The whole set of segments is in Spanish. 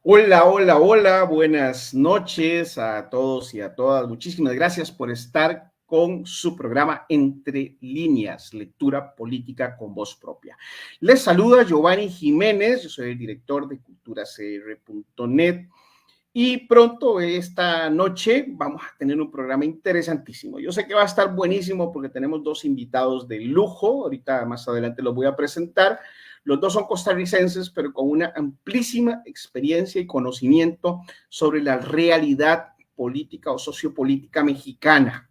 Hola, hola, hola, buenas noches a todos y a todas. Muchísimas gracias por estar con su programa Entre Líneas, lectura política con voz propia. Les saluda Giovanni Jiménez, yo soy el director de culturacr.net y pronto esta noche vamos a tener un programa interesantísimo. Yo sé que va a estar buenísimo porque tenemos dos invitados de lujo, ahorita más adelante los voy a presentar. Los dos son costarricenses, pero con una amplísima experiencia y conocimiento sobre la realidad política o sociopolítica mexicana.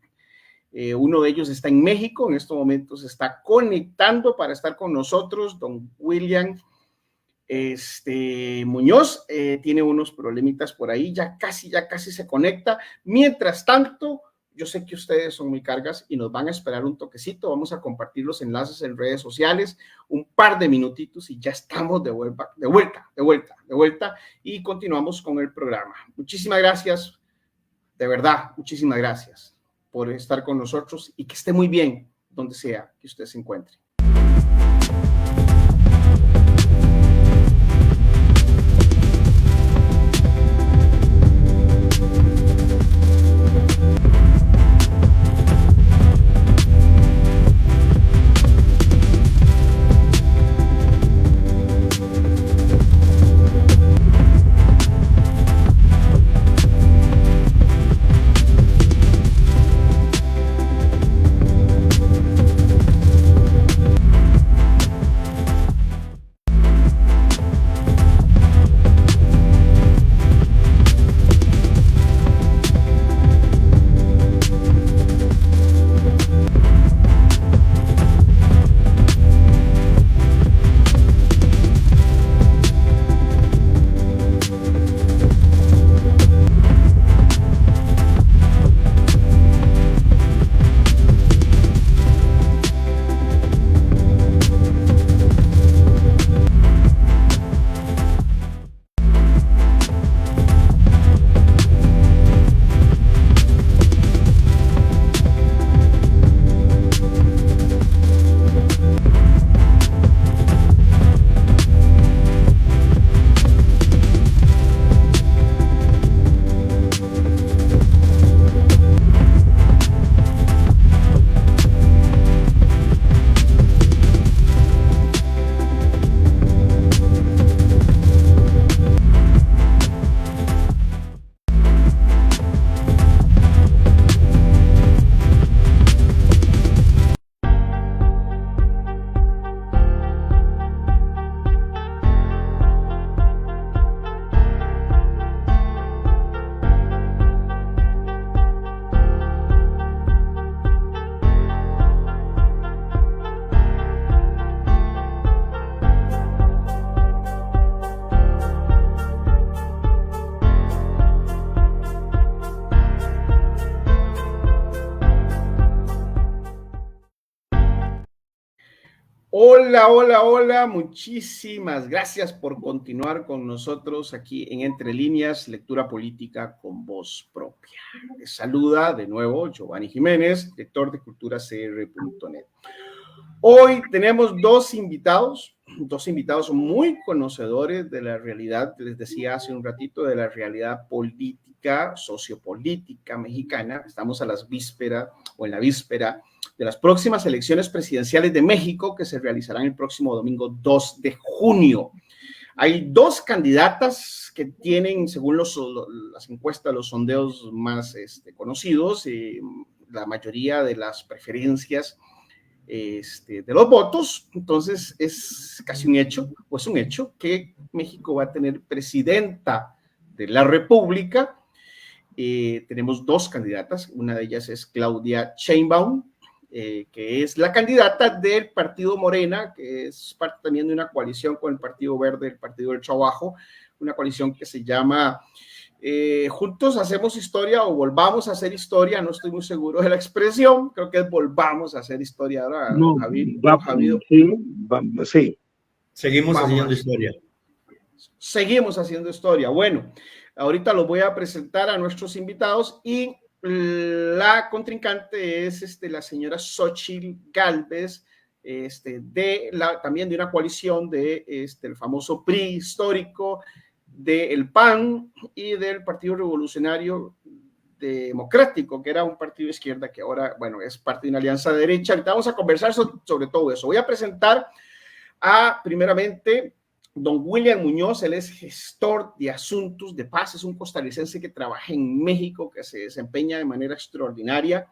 Uno de ellos está en México, en estos momentos se está conectando para estar con nosotros, don William Muñoz. Tiene unos problemitas por ahí, ya casi se conecta. Mientras tanto, yo sé que ustedes son muy cargas y nos van a esperar un toquecito. Vamos a compartir los enlaces en redes sociales, un par de minutitos y ya estamos de vuelta y continuamos con el programa. Muchísimas gracias, de verdad, muchísimas gracias por estar con nosotros y que esté muy bien donde sea que usted se encuentre. Hola, hola, hola, muchísimas gracias por continuar con nosotros aquí en Entre Líneas, lectura política con voz propia. Les saluda de nuevo Giovanni Jiménez, director de culturacr.net. Hoy tenemos dos invitados muy conocedores de la realidad, les decía hace un ratito, de la realidad política, sociopolítica mexicana. Estamos a las vísperas o en la víspera de las próximas elecciones presidenciales de México que se realizarán el próximo domingo 2 de junio. Hay dos candidatas que tienen, según las encuestas, los sondeos más conocidos, la mayoría de las preferencias de los votos. Entonces es casi un hecho, o es un hecho, que México va a tener presidenta de la República. Tenemos dos candidatas, una de ellas es Claudia Sheinbaum, que es la candidata del partido Morena, que es parte también de una coalición con el Partido Verde, el Partido del Trabajo, una coalición que se llama Juntos Hacemos Historia o Volvamos a Hacer Historia. No estoy muy seguro de la expresión, creo que es Volvamos a Hacer Historia ahora, no, Javier. Sí. Seguimos haciendo historia. Seguimos haciendo historia. Bueno, ahorita los voy a presentar a nuestros invitados y la contrincante es la señora Xochitl Gálvez, también de una coalición de el famoso PRI histórico del PAN y del Partido Revolucionario Democrático, que era un partido de izquierda que ahora, bueno, es parte de una alianza de derecha. Ahorita vamos a conversar sobre todo eso. Voy a presentar primeramente, don William Muñoz. Él es gestor de asuntos de paz, es un costarricense que trabaja en México, que se desempeña de manera extraordinaria.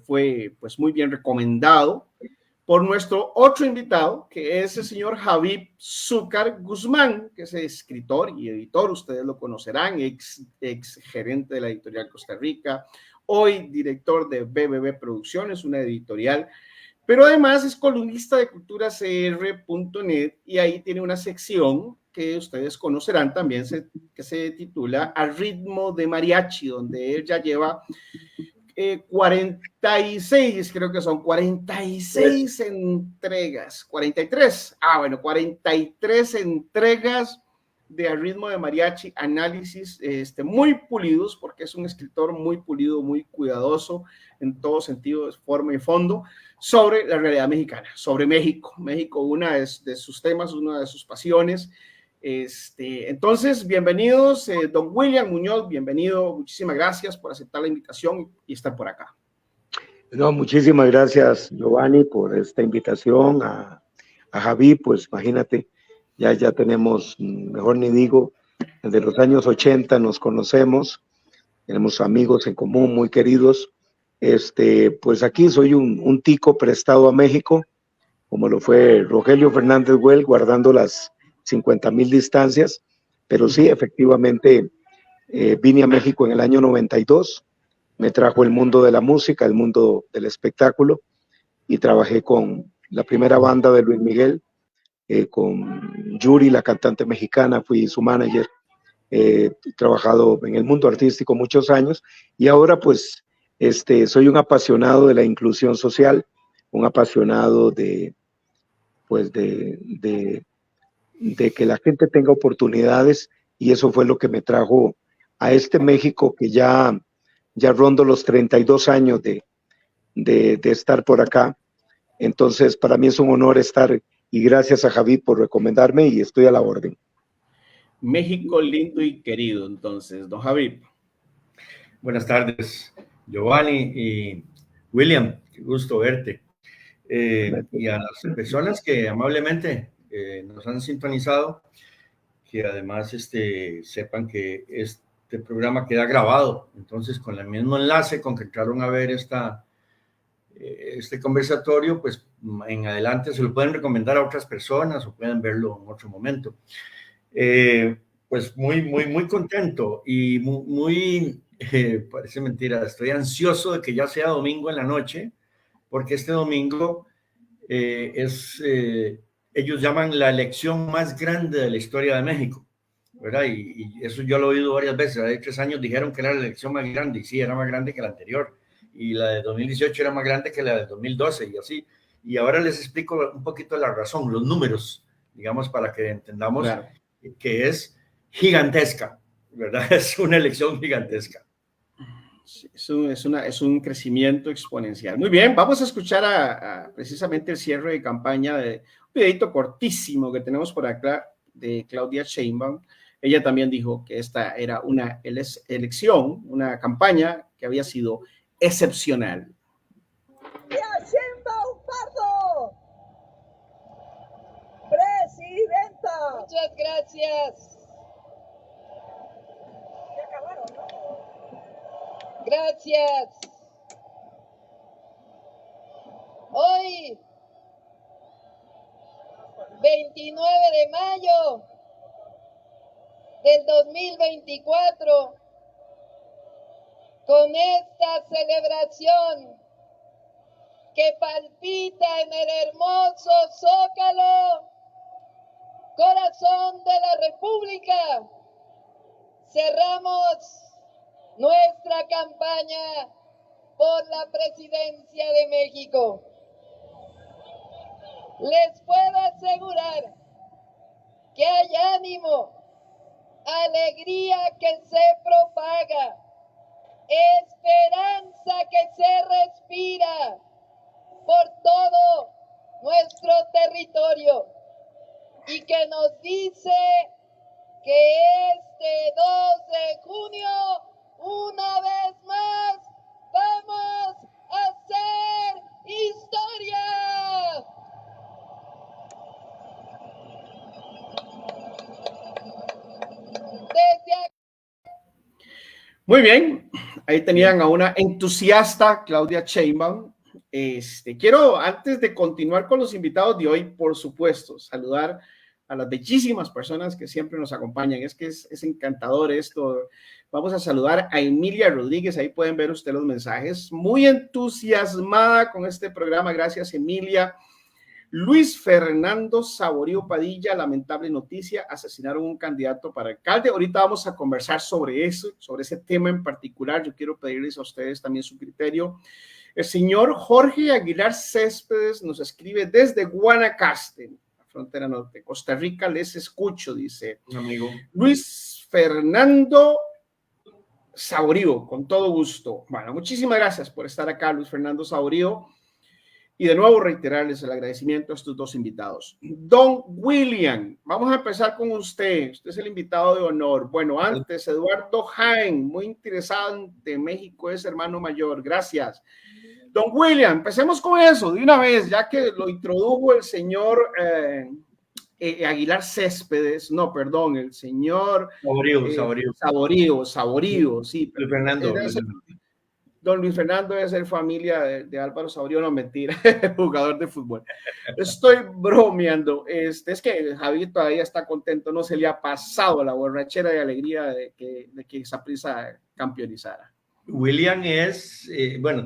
Fue pues muy bien recomendado por nuestro otro invitado, que es el señor Habib Zúcar Guzmán, que es escritor y editor, ustedes lo conocerán, ex gerente de la editorial Costa Rica, hoy director de BBB Producciones, una editorial, pero además es columnista de culturacr.net y ahí tiene una sección que ustedes conocerán también, que se titula Al ritmo de mariachi, donde él ya lleva 46, creo que son 46 entregas, 43, bueno, 43 entregas de Al ritmo de mariachi, análisis muy pulidos, porque es un escritor muy pulido, muy cuidadoso en todo sentido, forma y fondo, sobre la realidad mexicana, sobre México, una de sus temas, una de sus pasiones. Entonces, bienvenidos, don William Muñoz, bienvenido, muchísimas gracias por aceptar la invitación y estar por acá. No, muchísimas gracias, Giovanni, por esta invitación a Javi. Pues imagínate, ya tenemos, mejor ni digo, desde los años 80 nos conocemos, tenemos amigos en común muy queridos. Pues aquí soy un tico prestado a México, como lo fue Rogelio Fernández Güell, guardando las 50,000 distancias, pero sí, efectivamente, vine a México en el año 92, me trajo el mundo de la música, el mundo del espectáculo, y trabajé con la primera banda de Luis Miguel, con Yuri, la cantante mexicana, fui su manager. He trabajado en el mundo artístico muchos años, y ahora pues soy un apasionado de la inclusión social, un apasionado de que la gente tenga oportunidades, y eso fue lo que me trajo a México, que ya rondo los 32 años de estar por acá. Entonces, para mí es un honor estar, y gracias a Javi por recomendarme, y estoy a la orden. México lindo y querido, entonces, don Javi. Buenas tardes, Giovanni y William, qué gusto verte. Y a las personas que amablemente nos han sintonizado, que además sepan que este programa queda grabado, entonces con el mismo enlace con que entraron a ver este conversatorio, pues en adelante se lo pueden recomendar a otras personas o pueden verlo en otro momento. Pues muy contento y muy parece mentira, estoy ansioso de que ya sea domingo en la noche, porque este domingo ellos llaman la elección más grande de la historia de México, ¿verdad? Y eso yo lo he oído varias veces. Hace 3 años dijeron que era la elección más grande, y sí, era más grande que la anterior, y la de 2018 era más grande que la de 2012, y así. Y ahora les explico un poquito la razón, los números, digamos, para que entendamos, claro, que es gigantesca, ¿verdad? Es una elección gigantesca. Es un crecimiento exponencial. Muy bien, vamos a escuchar precisamente el cierre de campaña de un videito cortísimo que tenemos por acá de Claudia Sheinbaum. Ella también dijo que esta era una elección, una campaña que había sido excepcional. Sheinbaum Pardo, presidenta. Muchas gracias. Ya acabaron, ¿no? Gracias. Hoy, 29 de mayo del 2024, con esta celebración que palpita en el hermoso Zócalo, corazón de la República, cerramos nuestra campaña por la presidencia de México. Les puedo asegurar que hay ánimo, alegría que se propaga, esperanza que se respira por todo nuestro territorio y que nos dice que este 2 de junio, una vez más, vamos a hacer historia. Muy bien, ahí tenían a una entusiasta Claudia Sheinbaum. Quiero, antes de continuar con los invitados de hoy, por supuesto, saludar a las bellísimas personas que siempre nos acompañan. Es que es encantador esto. Vamos a saludar a Emilia Rodríguez, ahí pueden ver ustedes los mensajes. Muy entusiasmada con este programa, gracias Emilia. Luis Fernando Saborío Padilla, lamentable noticia, asesinaron a un candidato para alcalde. Ahorita vamos a conversar sobre eso, sobre ese tema en particular. Yo quiero pedirles a ustedes también su criterio. El señor Jorge Aguilar Céspedes nos escribe desde Guanacaste, la frontera norte, Costa Rica. Les escucho, dice. Amigo. Luis Fernando Saborío, con todo gusto. Bueno, muchísimas gracias por estar acá, Luis Fernando Saborío. Y de nuevo reiterarles el agradecimiento a estos dos invitados. Don William, vamos a empezar con usted. Usted es el invitado de honor. Bueno, antes, Eduardo Jaén, muy interesante. México es hermano mayor. Gracias. Don William, empecemos con eso de una vez, ya que lo introdujo el señor Aguilar Céspedes. No, perdón, el señor Saborío, sí. Luis Fernando. Don Luis Fernando debe ser familia de Álvaro Saborío, no, mentira, jugador de fútbol. Estoy bromeando. Es que Javi todavía está contento, no se le ha pasado la borrachera de alegría de que Saprissa campeonizara. William es,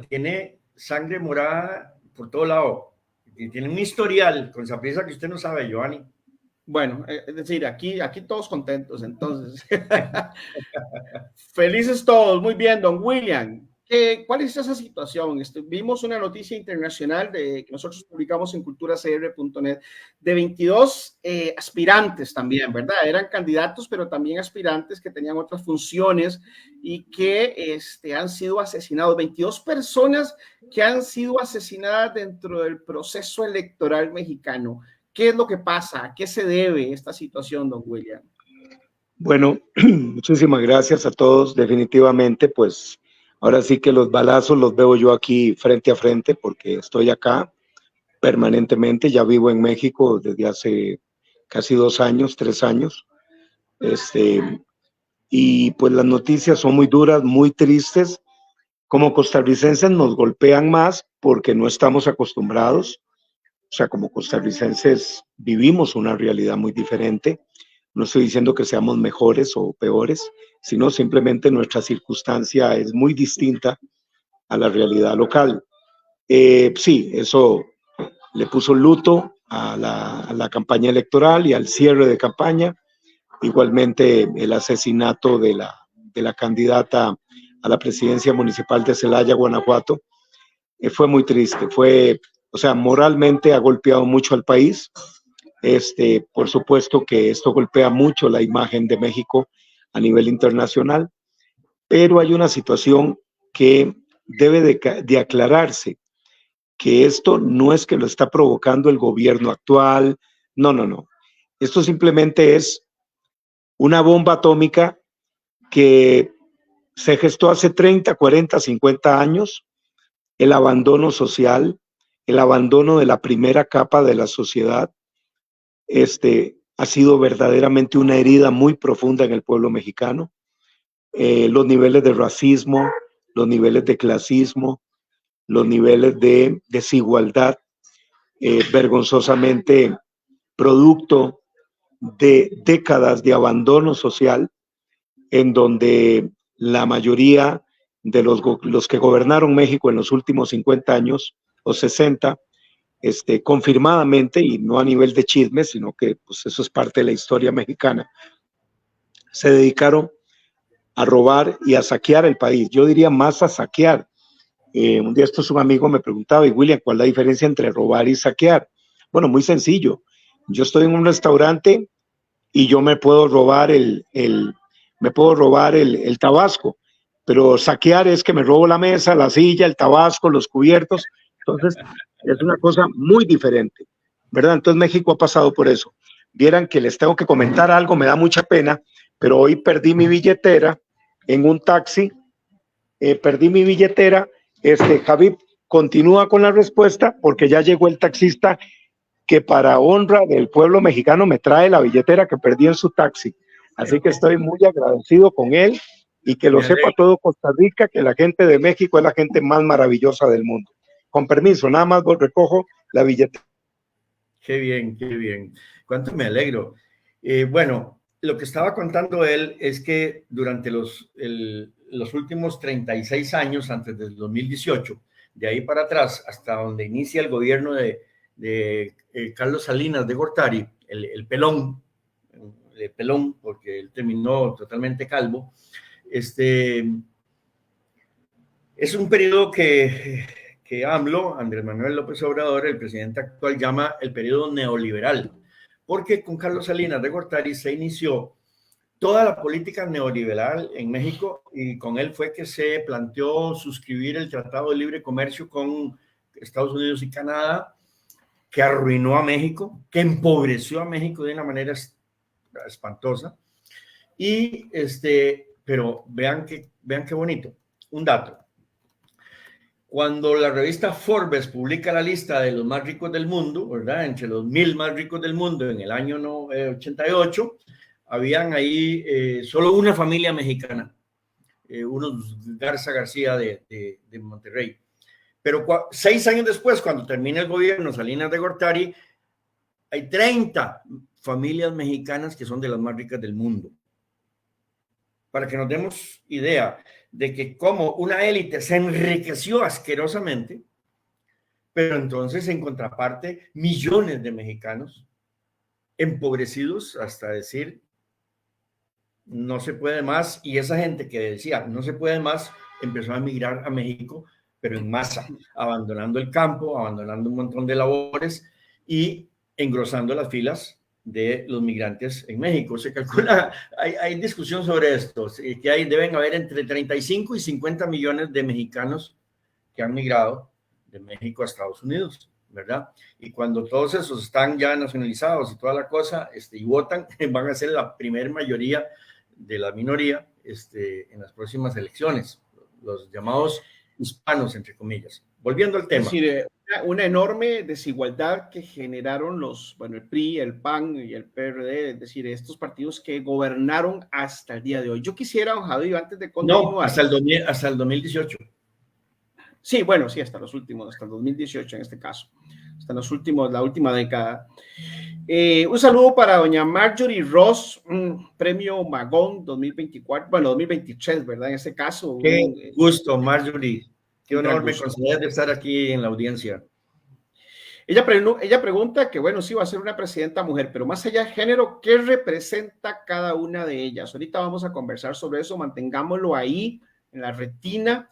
tiene sangre morada por todo lado. Y tiene un historial con Saprissa que usted no sabe, Giovanni. Bueno, es decir, aquí todos contentos, entonces. Felices todos, muy bien, don William. ¿Cuál es esa situación? Vimos una noticia internacional que nosotros publicamos en culturacr.net de 22 aspirantes también, ¿verdad? Eran candidatos, pero también aspirantes que tenían otras funciones y que han sido asesinados. 22 personas que han sido asesinadas dentro del proceso electoral mexicano. ¿Qué es lo que pasa? ¿A qué se debe esta situación, don William? Bueno, muchísimas gracias a todos. Definitivamente, pues, ahora sí que los balazos los veo yo aquí frente a frente porque estoy acá permanentemente, ya vivo en México desde hace casi 2 años, 3 años. Y pues las noticias son muy duras, muy tristes. Como costarricenses nos golpean más porque no estamos acostumbrados. O sea, como costarricenses vivimos una realidad muy diferente. No estoy diciendo que seamos mejores o peores, sino simplemente nuestra circunstancia es muy distinta a la realidad local. Sí, eso le puso luto a la campaña electoral y al cierre de campaña. Igualmente el asesinato de la candidata a la presidencia municipal de Celaya, Guanajuato, fue muy triste. O sea, moralmente ha golpeado mucho al país. Por supuesto que esto golpea mucho la imagen de México a nivel internacional, pero hay una situación que debe de aclararse, que esto no es que lo está provocando el gobierno actual, no. Esto simplemente es una bomba atómica que se gestó hace 30, 40, 50 años, el abandono social, el abandono de la primera capa de la sociedad. Ha sido verdaderamente una herida muy profunda en el pueblo mexicano. Los niveles de racismo, los niveles de clasismo, los niveles de desigualdad, vergonzosamente producto de décadas de abandono social, en donde la mayoría de los que gobernaron México en los últimos 50 años o 60, confirmadamente, y no a nivel de chisme, sino que pues, eso es parte de la historia mexicana, se dedicaron a robar y a saquear el país. Yo diría más a saquear. Un día un amigo me preguntaba, y William, ¿cuál es la diferencia entre robar y saquear? Bueno, muy sencillo. Yo estoy en un restaurante y yo me puedo robar el tabasco, pero saquear es que me robo la mesa, la silla, el tabasco, los cubiertos. Entonces, es una cosa muy diferente, ¿verdad? Entonces México ha pasado por eso. Vieran que les tengo que comentar algo, me da mucha pena, pero hoy perdí mi billetera en un taxi, perdí mi billetera. Javi continúa con la respuesta porque ya llegó el taxista que para honra del pueblo mexicano me trae la billetera que perdí en su taxi. Así que estoy muy agradecido con él y que lo sepa todo Costa Rica, que la gente de México es la gente más maravillosa del mundo. Con permiso, nada más recojo la billetera. Qué bien, qué bien. Cuánto me alegro. Bueno, lo que estaba contando él es que durante los últimos 36 años, antes del 2018, de ahí para atrás, hasta donde inicia el gobierno de Carlos Salinas de Gortari, el pelón, porque él terminó totalmente calvo. Es un periodo que AMLO, Andrés Manuel López Obrador, el presidente actual, llama el periodo neoliberal, porque con Carlos Salinas de Gortari se inició toda la política neoliberal en México, y con él fue que se planteó suscribir el Tratado de Libre Comercio con Estados Unidos y Canadá, que arruinó a México, que empobreció a México de una manera espantosa. Y pero vean qué bonito. Un dato. Cuando la revista Forbes publica la lista de los más ricos del mundo, ¿verdad? Entre los 1000 más ricos del mundo en el año 88, habían ahí solo una familia mexicana, unos Garza García de Monterrey. Pero 6 años después, cuando termina el gobierno Salinas de Gortari, hay 30 familias mexicanas que son de las más ricas del mundo. Para que nos demos idea de que como una élite se enriqueció asquerosamente, pero entonces en contraparte millones de mexicanos empobrecidos hasta decir no se puede más, y esa gente que decía no se puede más empezó a emigrar a México, pero en masa, abandonando el campo, abandonando un montón de labores y engrosando las filas de los migrantes en México. Se calcula, hay discusión sobre esto, que deben haber entre 35 y 50 millones de mexicanos que han migrado de México a Estados Unidos, ¿verdad? Y cuando todos esos están ya nacionalizados y toda la cosa, y votan, van a ser la primer mayoría de la minoría en las próximas elecciones, los llamados hispanos, entre comillas. Volviendo al tema. Es decir, una enorme desigualdad que generaron el PRI, el PAN y el PRD, es decir, estos partidos que gobernaron hasta el día de hoy. Yo quisiera, don Javier, antes de continuar. No, hasta el 2018. Sí, bueno, sí, hasta el 2018 en este caso, hasta la última década. Un saludo para doña Marjorie Ross, premio Magón 2024, 2023, ¿verdad? En este caso. Qué gusto, Marjorie. Qué honor me conceder de estar aquí en la audiencia. Ella pregunta que, sí va a ser una presidenta mujer, pero más allá de género, ¿qué representa cada una de ellas? Ahorita vamos a conversar sobre eso, mantengámoslo ahí, en la retina.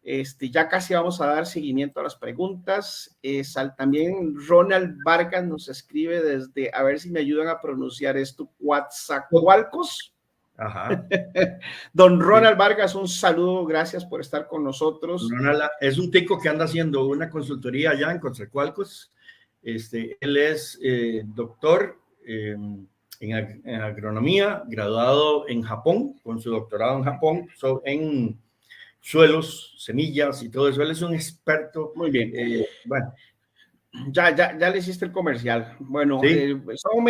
Ya casi vamos a dar seguimiento a las preguntas. También Ronald Vargas nos escribe desde, a ver si me ayudan a pronunciar esto, Coatzacoalcos. Ajá. Don Ronald Vargas, un saludo, gracias por estar con nosotros. Ronald es un tico que anda haciendo una consultoría allá en Coatzacoalcos. Él es doctor en agronomía, graduado en Japón, con su doctorado en Japón, en suelos, semillas y todo eso. Él es un experto. Muy bien. Bueno. Ya le hiciste el comercial. Bueno, ¿sí? Son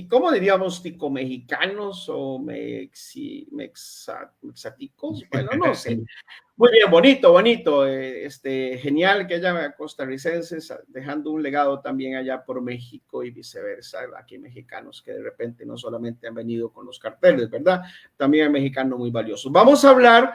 ¿cómo diríamos? ¿Ticomexicanos o mexaticos? Bueno, no sé. Muy bien, bonito. Genial que haya costarricenses dejando un legado también allá por México y viceversa. Aquí mexicanos que de repente no solamente han venido con los carteles, ¿verdad? También hay mexicanos muy valiosos. Vamos a hablar,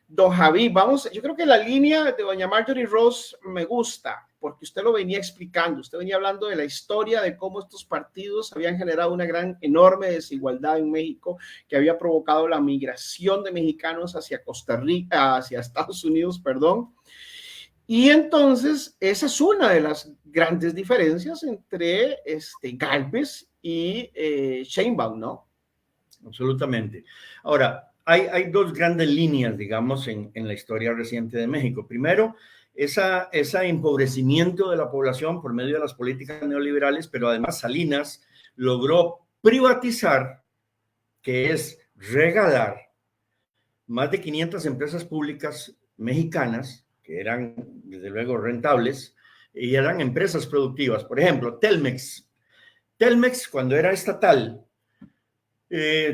don Javi, yo creo que la línea de doña Marjorie Ross me gusta, porque usted lo venía explicando, usted venía hablando de la historia de cómo estos partidos habían generado una enorme desigualdad en México, que había provocado la migración de mexicanos hacia Costa Rica, hacia Estados Unidos, perdón. Y entonces, esa es una de las grandes diferencias entre Gálvez y Sheinbaum, ¿no? Absolutamente. Ahora, hay dos grandes líneas, digamos, en la historia reciente de México. Primero, ese empobrecimiento de la población por medio de las políticas neoliberales, pero además Salinas logró privatizar, que es regalar, más de 500 empresas públicas mexicanas, que eran desde luego rentables, y eran empresas productivas. Por ejemplo, Telmex. Telmex, cuando era estatal,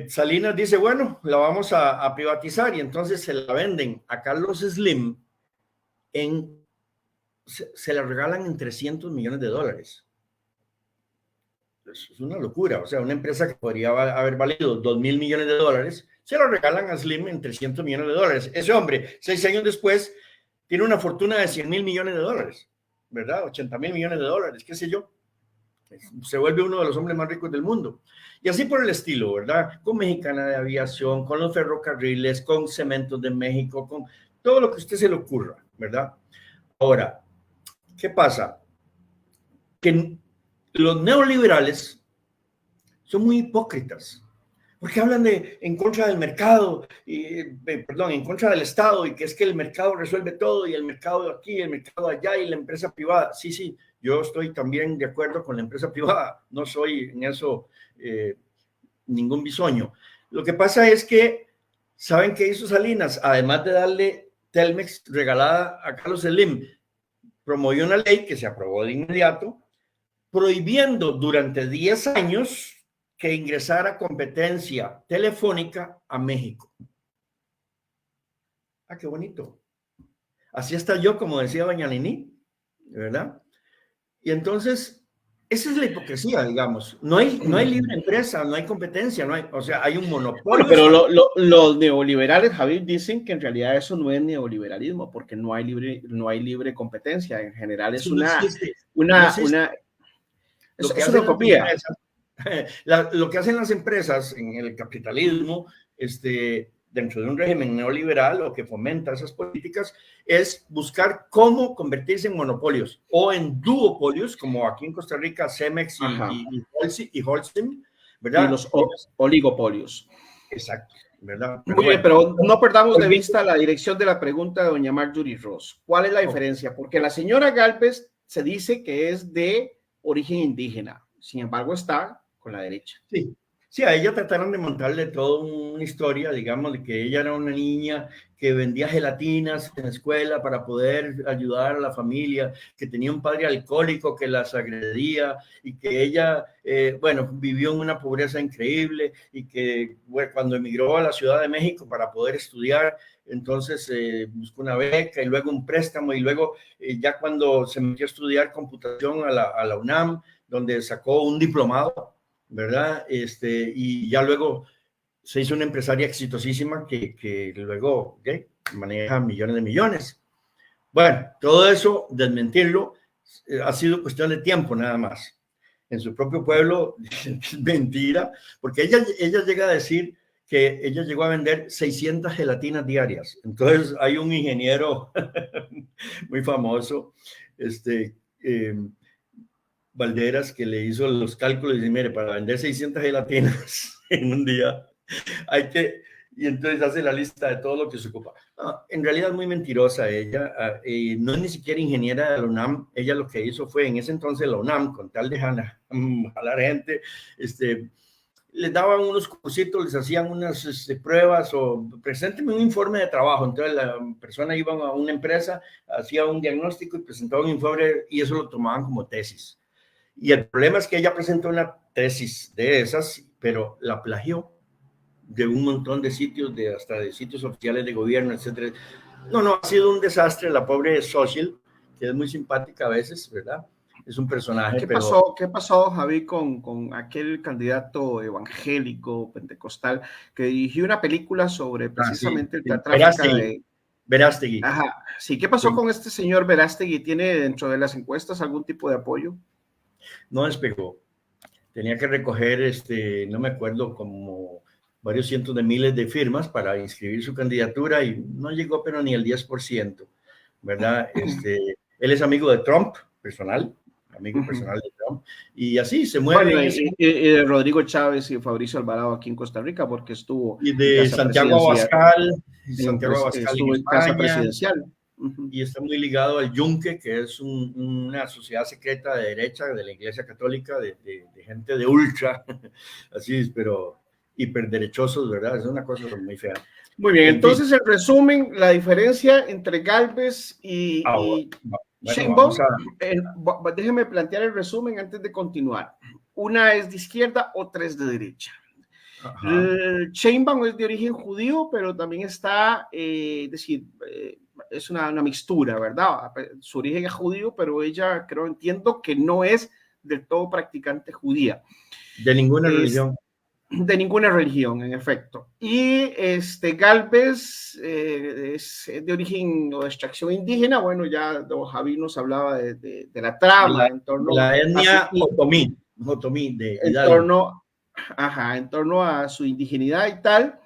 Salinas dice, bueno, la vamos a privatizar, y entonces se la venden a Carlos Slim se la regalan en $300 millones. Es una locura. O sea, una empresa que podría haber valido $2,000 millones, se la regalan a Slim en $300 millones. Ese hombre, 6 años después, tiene una fortuna de $100,000 millones, ¿verdad? $80,000 millones, qué sé yo. Se vuelve uno de los hombres más ricos del mundo. Y así por el estilo, ¿verdad? Con Mexicana de Aviación, con los ferrocarriles, con Cementos de México, con todo lo que a usted se le ocurra, ¿verdad? Ahora, ¿qué pasa? Que los neoliberales son muy hipócritas, porque hablan en contra del mercado, en contra del Estado, y que es que el mercado resuelve todo, y el mercado de aquí, el mercado de allá, y la empresa privada. Sí, yo estoy también de acuerdo con la empresa privada, no soy en eso ningún bisoño. Lo que pasa es que, ¿saben qué hizo Salinas? Además de darle Telmex regalada a Carlos Slim, promovió una ley que se aprobó de inmediato, prohibiendo durante 10 años que ingresara competencia telefónica a México. Ah, qué bonito. Así está yo, como decía doña Nini, ¿verdad? Y entonces, esa es la hipocresía, digamos. No hay libre empresa, no hay competencia, o sea, hay un monopolio. Bueno, pero los neoliberales, Javier, dicen que en realidad eso no es neoliberalismo, porque no hay libre competencia. En general es una utopía. Lo que hacen las empresas en el capitalismo, dentro de un régimen neoliberal, o que fomenta esas políticas, es buscar cómo convertirse en monopolios o en duopolios, como aquí en Costa Rica, Cemex y Holcim, ¿verdad? Y los oligopolios. Exacto, ¿verdad? Muy bien, pero no perdamos de vista la dirección de la pregunta de doña Marjorie Ross. ¿Cuál es la diferencia? Porque la señora Galvez se dice que es de origen indígena, sin embargo está con la derecha. Sí, a ella trataron de montarle toda una historia, digamos, de que ella era una niña que vendía gelatinas en la escuela para poder ayudar a la familia, que tenía un padre alcohólico que las agredía, y que ella, vivió en una pobreza increíble, y que cuando emigró a la Ciudad de México para poder estudiar, entonces buscó una beca y luego un préstamo, y luego ya cuando se metió a estudiar computación a la UNAM, donde sacó un diplomado, ¿verdad? Y ya luego se hizo una empresaria exitosísima que luego maneja millones de millones. Bueno, todo eso, desmentirlo, ha sido cuestión de tiempo nada más. En su propio pueblo, mentira, porque ella llega a decir que ella llegó a vender 600 gelatinas diarias. Entonces hay un ingeniero muy famoso, Valderas, que le hizo los cálculos y dice, mire, para vender 600 gelatinas en un día y entonces hace la lista de todo lo que se ocupa. No, en realidad es muy mentirosa ella, no es ni siquiera ingeniera de la UNAM. Ella lo que hizo fue, en ese entonces la UNAM, con tal de jalar gente, les daban unos cursitos, les hacían unas pruebas, o presénteme un informe de trabajo. Entonces la persona iba a una empresa, hacía un diagnóstico y presentaba un informe, y eso lo tomaban como tesis. Y el problema es que ella presentó una tesis de esas, pero la plagió de un montón de sitios, hasta de sitios oficiales de gobierno, etcétera. No, ha sido un desastre. La pobre Social, que es muy simpática a veces, ¿verdad? Es un personaje. ¿Qué pasó, Javi, con aquel candidato evangélico pentecostal que dirigió una película sobre precisamente el tráfico de Verástegui? Ajá, sí. ¿Qué pasó con este señor Verástegui? ¿Tiene dentro de las encuestas algún tipo de apoyo? No despegó. Tenía que recoger, no me acuerdo, como varios cientos de miles de firmas para inscribir su candidatura, y no llegó pero ni el 10%, ¿verdad? Él es amigo de Trump, amigo personal de Trump, y así se mueve. Bueno, y de Rodrigo Chávez y Fabricio Alvarado aquí en Costa Rica, porque estuvo. Y de Santiago Abascal. Estuvo en casa presidencial. y está muy ligado al Yunque, que es una sociedad secreta de derecha de la Iglesia Católica, de gente de ultra, así, pero hiperderechosos, ¿verdad? Es una cosa muy fea. Muy bien, entonces, en resumen, la diferencia entre Gálvez y Sheinbaum, déjeme plantear el resumen antes de continuar. Una es de izquierda, otra es de derecha. Sheinbaum es de origen judío, pero también está, es una mixtura, ¿verdad? Su origen es judío, pero ella, entiendo que no es del todo practicante judía. De ninguna religión. De ninguna religión, en efecto. Y Gálvez es de origen o de extracción indígena. Bueno, ya don Javi nos hablaba de la trama en torno la etnia otomí de Hidalgo. En torno a su indigenidad y tal.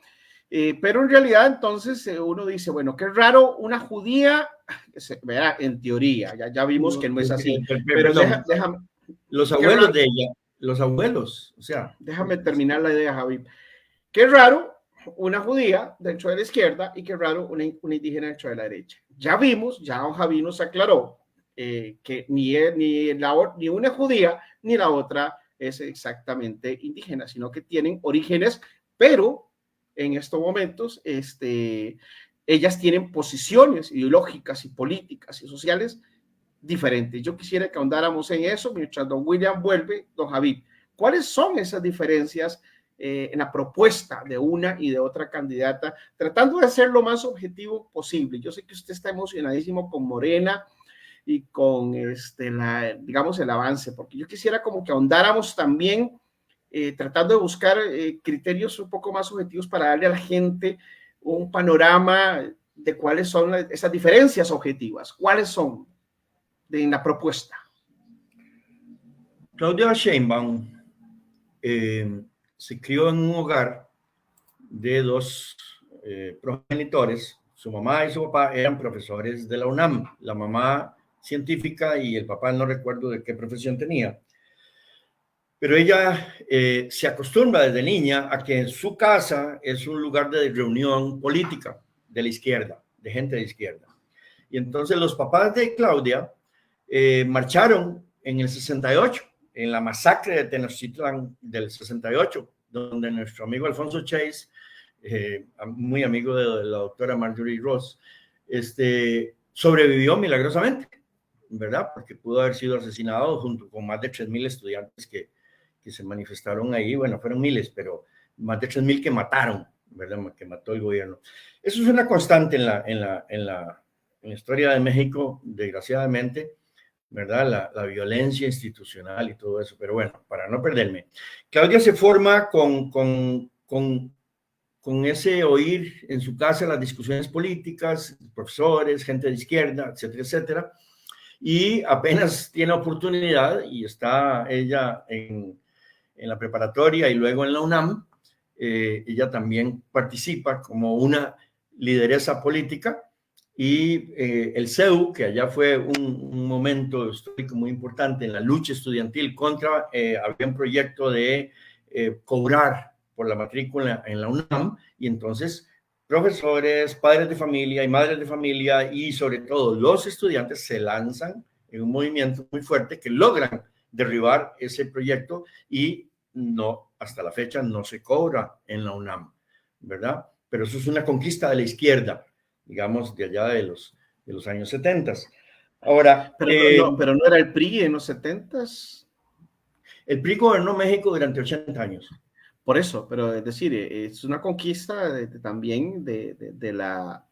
Pero en realidad, entonces, uno dice, bueno, qué raro una judía, en teoría, ya vimos que no es así. Pero déjame. Los abuelos de ella. Los abuelos, o sea. Déjame terminar la idea, Javi. Qué raro una judía dentro de la izquierda y qué raro una indígena dentro de la derecha. Ya vimos, ya don Javi nos aclaró que ni una judía ni la otra es exactamente indígena, sino que tienen orígenes, pero en estos momentos ellas tienen posiciones ideológicas y políticas y sociales diferentes. Yo quisiera que ahondáramos en eso mientras don William vuelve. Don Javid, ¿cuáles son esas diferencias en la propuesta de una y de otra candidata, tratando de ser lo más objetivo posible? Yo sé que usted está emocionadísimo con Morena y con digamos el avance, porque yo quisiera como que ahondáramos también tratando de buscar criterios un poco más objetivos para darle a la gente un panorama de cuáles son esas diferencias objetivas, cuáles son en la propuesta. Claudia Sheinbaum se crió en un hogar de dos progenitores. Su mamá y su papá eran profesores de la UNAM. La mamá científica y el papá no recuerdo de qué profesión tenía. Pero ella se acostumbra desde niña a que en su casa es un lugar de reunión política de la izquierda, de gente de izquierda. Y entonces los papás de Claudia marcharon en el 68, en la masacre de Tenochtitlán del 68, donde nuestro amigo Alfonso Chase, muy amigo de la doctora Marjorie Ross, sobrevivió milagrosamente, ¿verdad? Porque pudo haber sido asesinado junto con más de 3,000 estudiantes que se manifestaron ahí. Bueno, fueron miles, pero más de 3,000 que mataron, ¿verdad? Que mató el gobierno. Eso es una constante en la historia de México, desgraciadamente, ¿verdad? La violencia institucional y todo eso. Pero bueno, para no perderme. Claudia se forma con ese oír en su casa las discusiones políticas, profesores, gente de izquierda, etcétera, etcétera. Y apenas tiene oportunidad y está ella en la preparatoria y luego en la UNAM, ella también participa como una lideresa política. Y el CEU, que allá fue un momento histórico muy importante en la lucha estudiantil contra, había un proyecto de cobrar por la matrícula en la UNAM, y entonces profesores, padres de familia y madres de familia y sobre todo los estudiantes se lanzan en un movimiento muy fuerte que logran derribar ese proyecto y no, hasta la fecha no se cobra en la UNAM, ¿verdad? Pero eso es una conquista de la izquierda, digamos, de allá de los años 70. Ahora, pero no era el PRI en los 70s. El PRI gobernó México durante 80 años. Por eso, pero es decir, es una conquista también de la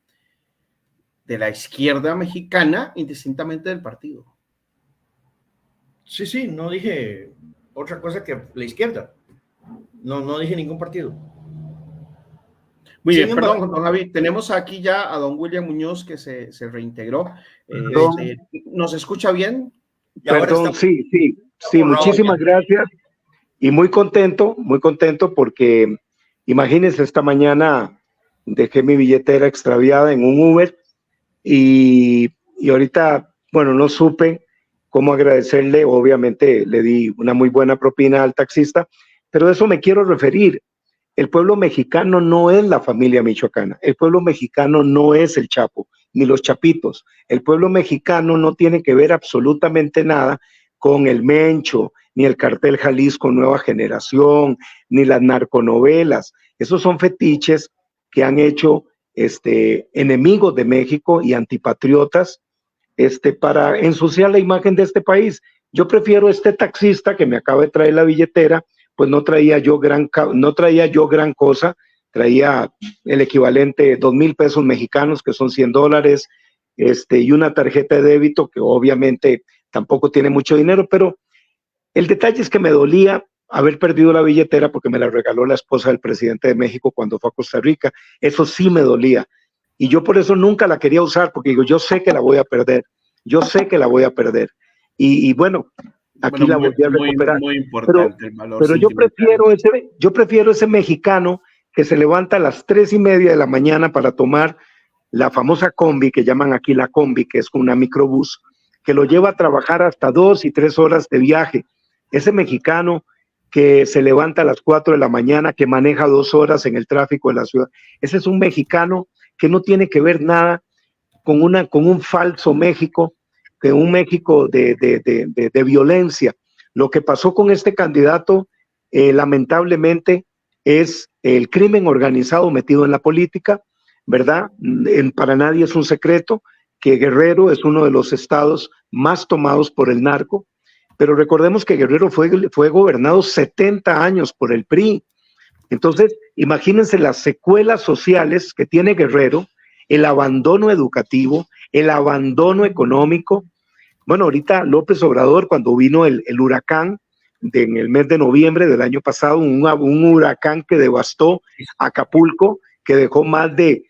izquierda mexicana, indistintamente del partido. Sí, no dije otra cosa que la izquierda. No dije ningún partido. Muy bien, perdón, don Javi, tenemos aquí ya a don William Muñoz que se reintegró. ¿Nos escucha bien? Perdón, sí, muchísimas gracias. Y muy contento porque imagínense, esta mañana dejé mi billetera extraviada en un Uber y ahorita, bueno, no supe cómo agradecerle. Obviamente le di una muy buena propina al taxista, pero de eso me quiero referir. El pueblo mexicano no es la familia michoacana, el pueblo mexicano no es el Chapo, ni los chapitos. El pueblo mexicano no tiene que ver absolutamente nada con el Mencho, ni el Cartel Jalisco Nueva Generación, ni las narconovelas. Esos son fetiches que han hecho enemigos de México y antipatriotas para ensuciar la imagen de este país. Yo prefiero este taxista que me acaba de traer la billetera, pues no traía yo gran cosa, traía el equivalente de 2,000 pesos mexicanos, que son $100, y una tarjeta de débito que obviamente tampoco tiene mucho dinero, pero el detalle es que me dolía haber perdido la billetera porque me la regaló la esposa del presidente de México cuando fue a Costa Rica. Eso sí me dolía. Y yo por eso nunca la quería usar, porque digo, yo sé que la voy a perder. Yo sé que la voy a perder. Y bueno, aquí la volví a recuperar. Muy importante el valor pero yo prefiero ese mexicano que se levanta a las 3:30 de la mañana para tomar la famosa combi, que llaman aquí la combi, que es una microbús, que lo lleva a trabajar hasta 2 y 3 horas de viaje. Ese mexicano que se levanta a las 4 de la mañana, que maneja 2 horas en el tráfico de la ciudad. Ese es un mexicano que no tiene que ver nada con un falso México, que un México de violencia. Lo que pasó con este candidato, lamentablemente, es el crimen organizado metido en la política, ¿verdad? Para nadie es un secreto que Guerrero es uno de los estados más tomados por el narco, pero recordemos que Guerrero fue gobernado 70 años por el PRI. Entonces, imagínense las secuelas sociales que tiene Guerrero, el abandono educativo, el abandono económico. Bueno, ahorita López Obrador, cuando vino el huracán en el mes de noviembre del año pasado, un huracán que devastó Acapulco, que dejó más de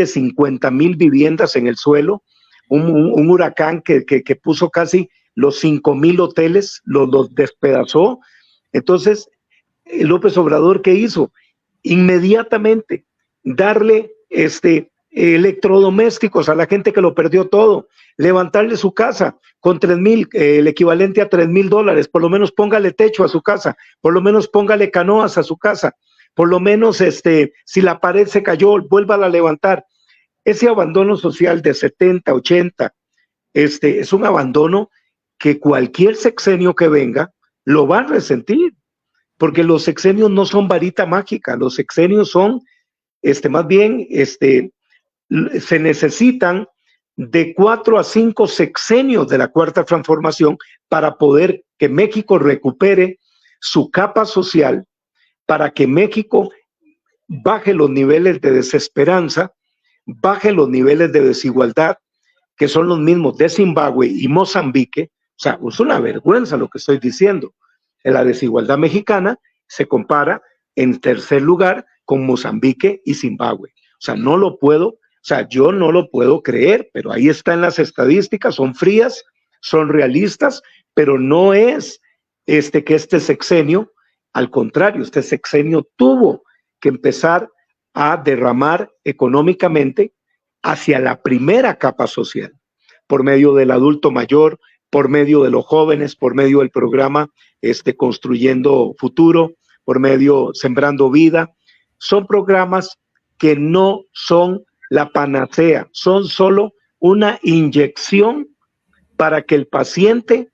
50,000 viviendas en el suelo, un huracán que puso casi los 5,000 hoteles, los despedazó. Entonces, López Obrador, ¿qué hizo? Inmediatamente darle electrodomésticos a la gente que lo perdió todo, levantarle su casa con 3,000, el equivalente a $3,000, por lo menos póngale techo a su casa, por lo menos póngale canoas a su casa, por lo menos si la pared se cayó, vuélvala a levantar. Ese abandono social de 70, 80, es un abandono que cualquier sexenio que venga lo va a resentir, porque los sexenios no son varita mágica, los sexenios son, más bien, se necesitan de 4 a 5 sexenios de la Cuarta Transformación para poder que México recupere su capa social, para que México baje los niveles de desesperanza, baje los niveles de desigualdad, que son los mismos de Zimbabue y Mozambique. O sea, es una vergüenza lo que estoy diciendo. La desigualdad mexicana se compara en tercer lugar con Mozambique y Zimbabue. O sea, yo no lo puedo creer, pero ahí está en las estadísticas, son frías, son realistas, pero no es que este sexenio, al contrario, este sexenio tuvo que empezar a derramar económicamente hacia la primera capa social, por medio del adulto mayor, por medio de los jóvenes, por medio del programa Construyendo Futuro, por medio Sembrando Vida. Son programas que no son la panacea, son solo una inyección para que el paciente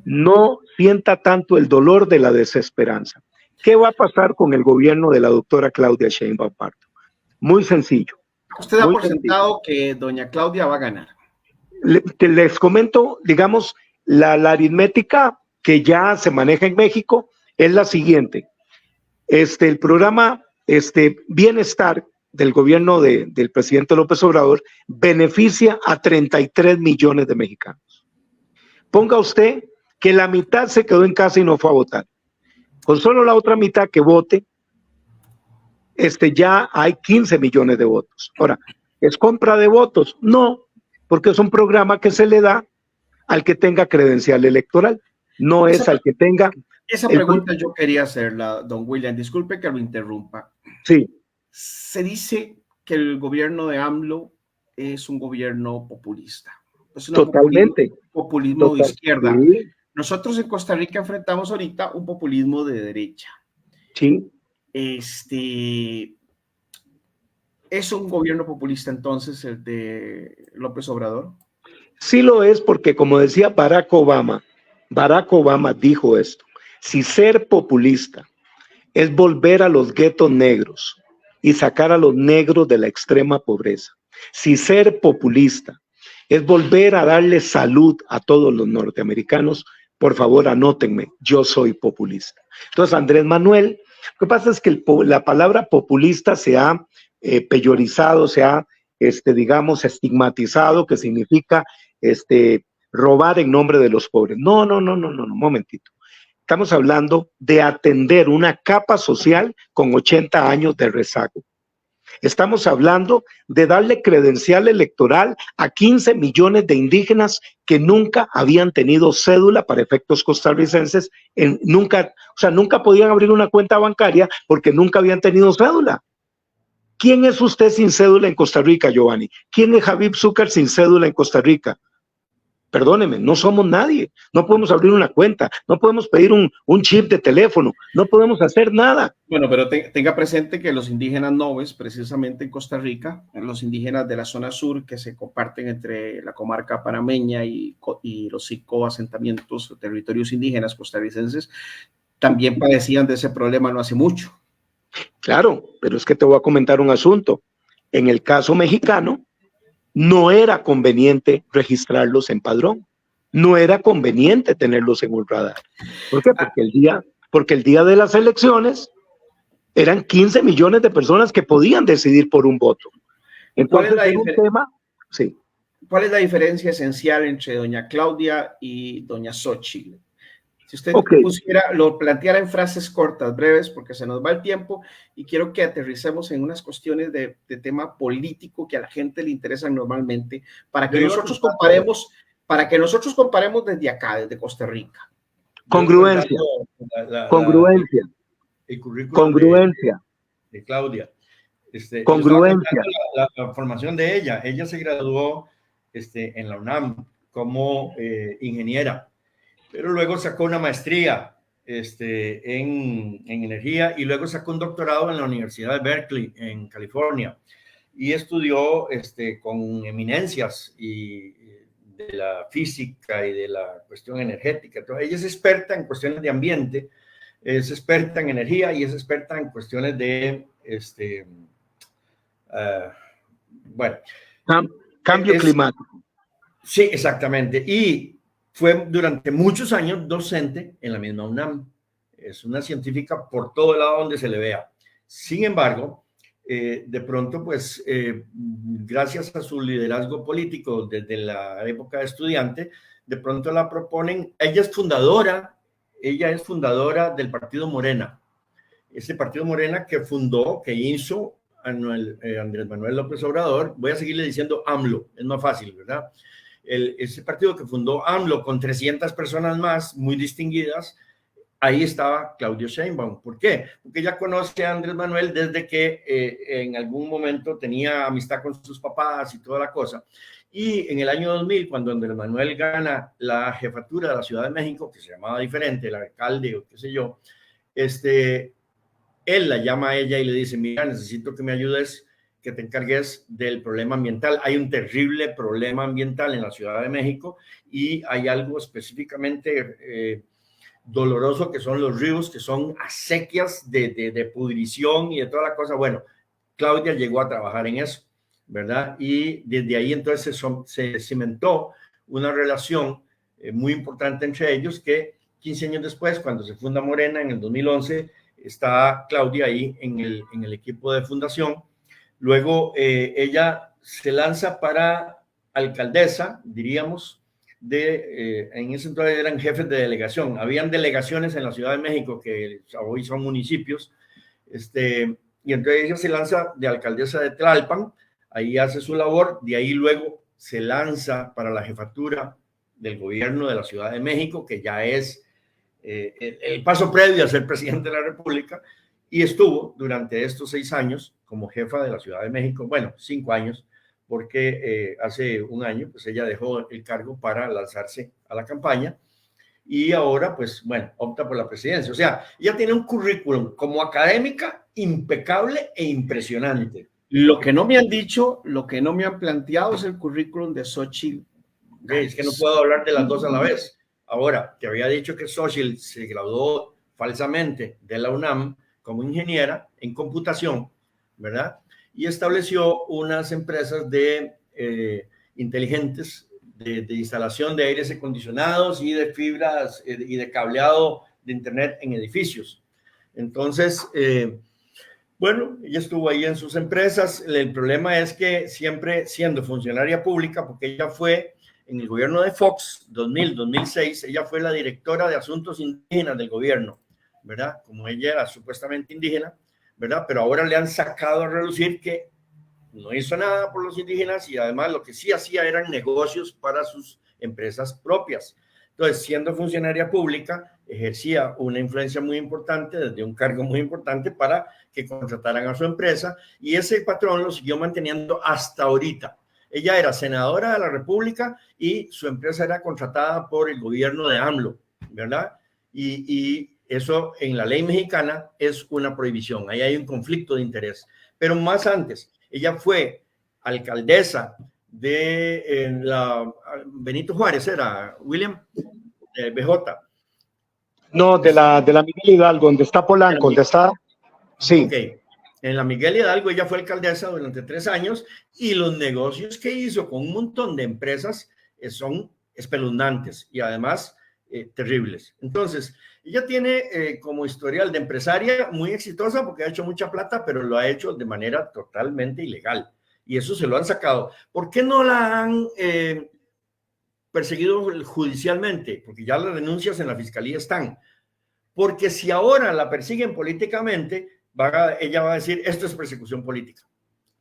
no sienta tanto el dolor de la desesperanza. ¿Qué va a pasar con el gobierno de la doctora Claudia Sheinbaum Pardo? Muy sencillo. Usted da por sentado que doña Claudia va a ganar. Les comento, digamos, la aritmética que ya se maneja en México es la siguiente. El programa Bienestar del gobierno del presidente López Obrador beneficia a 33 millones de mexicanos. Ponga usted que la mitad se quedó en casa y no fue a votar. Con solo la otra mitad que vote, ya hay 15 millones de votos. Ahora, ¿es compra de votos? No, porque es un programa que se le da al que tenga credencial electoral, no es al que tenga... Esa pregunta yo quería hacerla, don William, disculpe que lo interrumpa. Sí. Se dice que el gobierno de AMLO es un gobierno populista. Es Totalmente. Populismo de izquierda. Sí. Nosotros en Costa Rica enfrentamos ahorita un populismo de derecha. Sí. ¿Es un gobierno populista entonces el de López Obrador? Sí lo es porque, como decía Barack Obama dijo esto: si ser populista es volver a los guetos negros y sacar a los negros de la extrema pobreza, si ser populista es volver a darle salud a todos los norteamericanos, por favor anótenme, yo soy populista. Entonces, Andrés Manuel, lo que pasa es que la palabra populista se ha peyorizado, se ha, digamos, estigmatizado, que significa robar en nombre de los pobres. No, un momentito. Estamos hablando de atender una capa social con 80 años de rezago. Estamos hablando de darle credencial electoral a 15 millones de indígenas que nunca habían tenido cédula para efectos costarricenses, nunca podían abrir una cuenta bancaria porque nunca habían tenido cédula. ¿Quién es usted sin cédula en Costa Rica, Giovanni? ¿Quién es Habib Zucker sin cédula en Costa Rica? Perdóneme, no somos nadie, no podemos abrir una cuenta, no podemos pedir un chip de teléfono, no podemos hacer nada. Bueno, pero tenga presente que los indígenas noves, precisamente en Costa Rica, los indígenas de la zona sur que se comparten entre la comarca panameña y los 5 asentamientos o territorios indígenas costarricenses, también padecían de ese problema no hace mucho. Claro, pero es que te voy a comentar un asunto. En el caso mexicano, no era conveniente registrarlos en padrón, no era conveniente tenerlos en un radar. ¿Por qué? Porque el día de las elecciones eran 15 millones de personas que podían decidir por un voto. Entonces, sí. ¿Cuál es la diferencia esencial entre doña Claudia y doña Xochitl? Si usted lo planteara en frases cortas, breves, porque se nos va el tiempo y quiero que aterricemos en unas cuestiones de tema político que a la gente le interesan normalmente, para que nosotros comparemos desde acá, desde Costa Rica. Congruencia. El currículum congruencia. De Claudia. Congruencia. La formación de ella. Ella se graduó en la UNAM como ingeniera, pero luego sacó una maestría en energía y luego sacó un doctorado en la Universidad de Berkeley, en California, y estudió con eminencias de la física y de la cuestión energética. Entonces, ella es experta en cuestiones de ambiente, es experta en energía y es experta en cuestiones de cambio climático. Sí, exactamente. Y fue durante muchos años docente en la misma UNAM. Es una científica por todo lado donde se le vea. Sin embargo, de pronto, pues, gracias a su liderazgo político desde la época de estudiante, de pronto la proponen. Ella es fundadora del Partido Morena. Ese Partido Morena que hizo Andrés Manuel López Obrador. Voy a seguirle diciendo AMLO, es más fácil, ¿verdad? Ese partido que fundó AMLO con 300 personas más, muy distinguidas, ahí estaba Claudia Sheinbaum. ¿Por qué? Porque ella conoce a Andrés Manuel desde que en algún momento tenía amistad con sus papás y toda la cosa. Y en el año 2000, cuando Andrés Manuel gana la jefatura de la Ciudad de México, que se llamaba diferente, el alcalde o qué sé yo, él la llama a ella y le dice: mira, necesito que me ayudes, que te encargues del problema ambiental. Hay un terrible problema ambiental en la Ciudad de México y hay algo específicamente doloroso, que son los ríos, que son acequias de pudrición y de toda la cosa. Bueno, Claudia llegó a trabajar en eso, ¿verdad? Y desde ahí entonces se cimentó una relación muy importante entre ellos, que 15 años después, cuando se funda Morena en el 2011, está Claudia ahí en el equipo de fundación. Luego ella se lanza para alcaldesa, diríamos, en ese entonces eran jefes de delegación. Habían delegaciones en la Ciudad de México que hoy son municipios, y entonces ella se lanza de alcaldesa de Tlalpan, ahí hace su labor, de ahí luego se lanza para la jefatura del gobierno de la Ciudad de México, que ya es el paso previo a ser presidente de la República, y estuvo durante estos 6 años como jefa de la Ciudad de México, bueno, 5 años, porque hace un año pues ella dejó el cargo para lanzarse a la campaña y ahora pues bueno, opta por la presidencia. O sea, ella tiene un currículum como académica impecable e impresionante. Lo que no me han dicho, lo que no me han planteado es el currículum de Xochitl. Es que no puedo hablar de las dos a la vez. Ahora, te había dicho que Xochitl se graduó falsamente de la UNAM como ingeniera en computación, ¿verdad? Y estableció unas empresas de inteligentes de instalación de aires acondicionados y de fibras y de cableado de internet en edificios. Entonces, bueno, ella estuvo ahí en sus empresas. El problema es que siempre siendo funcionaria pública, porque ella fue en el gobierno de Fox, 2000-2006, ella fue la directora de asuntos indígenas del gobierno, ¿verdad? Como ella era supuestamente indígena, ¿verdad? Pero ahora le han sacado a relucir que no hizo nada por los indígenas y además lo que sí hacía eran negocios para sus empresas propias. Entonces, siendo funcionaria pública, ejercía una influencia muy importante, desde un cargo muy importante para que contrataran a su empresa y ese patrón lo siguió manteniendo hasta ahorita. Ella era senadora de la República y su empresa era contratada por el gobierno de AMLO, ¿verdad? Y eso en la ley mexicana es una prohibición, ahí hay un conflicto de interés. Pero más antes, ella fue alcaldesa de la Benito Juárez, era William, BJ. No, de la Miguel Hidalgo, donde está Polanco, donde está, sí. Okay. En la Miguel Hidalgo ella fue alcaldesa durante 3 años y los negocios que hizo con un montón de empresas son espeluznantes y además terribles. Entonces, ella tiene como historial de empresaria muy exitosa porque ha hecho mucha plata, pero lo ha hecho de manera totalmente ilegal y eso se lo han sacado. ¿Por qué no la han perseguido judicialmente? Porque ya las denuncias en la fiscalía están. Porque si ahora la persiguen políticamente, ella va a decir, esto es persecución política.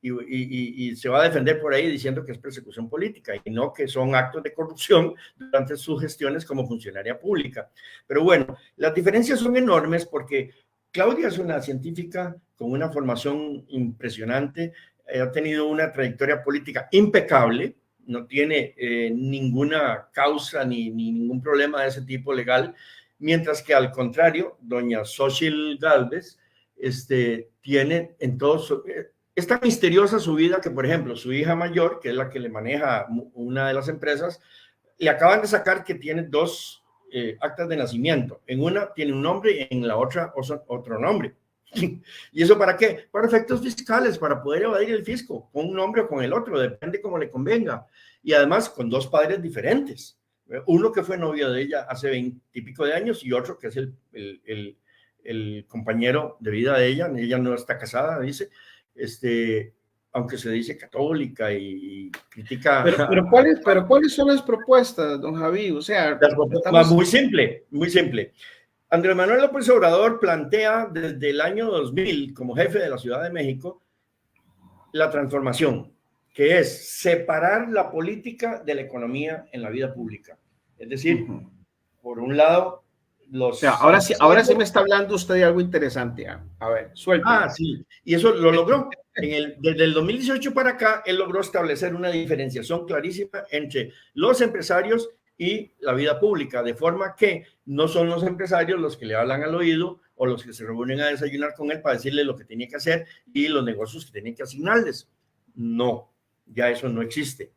Y se va a defender por ahí diciendo que es persecución política y no que son actos de corrupción durante sus gestiones como funcionaria pública. Pero bueno, las diferencias son enormes porque Claudia es una científica con una formación impresionante, ha tenido una trayectoria política impecable, no tiene ninguna causa ni ningún problema de ese tipo legal, mientras que al contrario, doña Xochitl Gálvez tiene en todo es tan misteriosa su vida que, por ejemplo, su hija mayor, que es la que le maneja una de las empresas, le acaban de sacar que tiene 2 actas de nacimiento. En una tiene un nombre y en la otra otro nombre. ¿Y eso para qué? Para efectos fiscales, para poder evadir el fisco, con un nombre o con el otro, depende como le convenga. Y además con 2 padres diferentes. Uno que fue novio de ella hace 20 y pico de años y otro que es el compañero de vida de ella. Ella no está casada, dice, aunque se dice católica y critica. Pero ¿cuáles son las propuestas, don Javi? O sea, muy simple. Andrés Manuel López Obrador plantea desde el año 2000 como jefe de la Ciudad de México la transformación, que es separar la política de la economía en la vida pública. Es decir, por un lado, o sea, ahora sí me está hablando usted de algo interesante. A ver, suelta. Sí, y eso lo logró. Desde el 2018 para acá, él logró establecer una diferenciación clarísima entre los empresarios y la vida pública, de forma que no son los empresarios los que le hablan al oído o los que se reúnen a desayunar con él para decirle lo que tiene que hacer y los negocios que tienen que asignarles. No, ya eso no existe,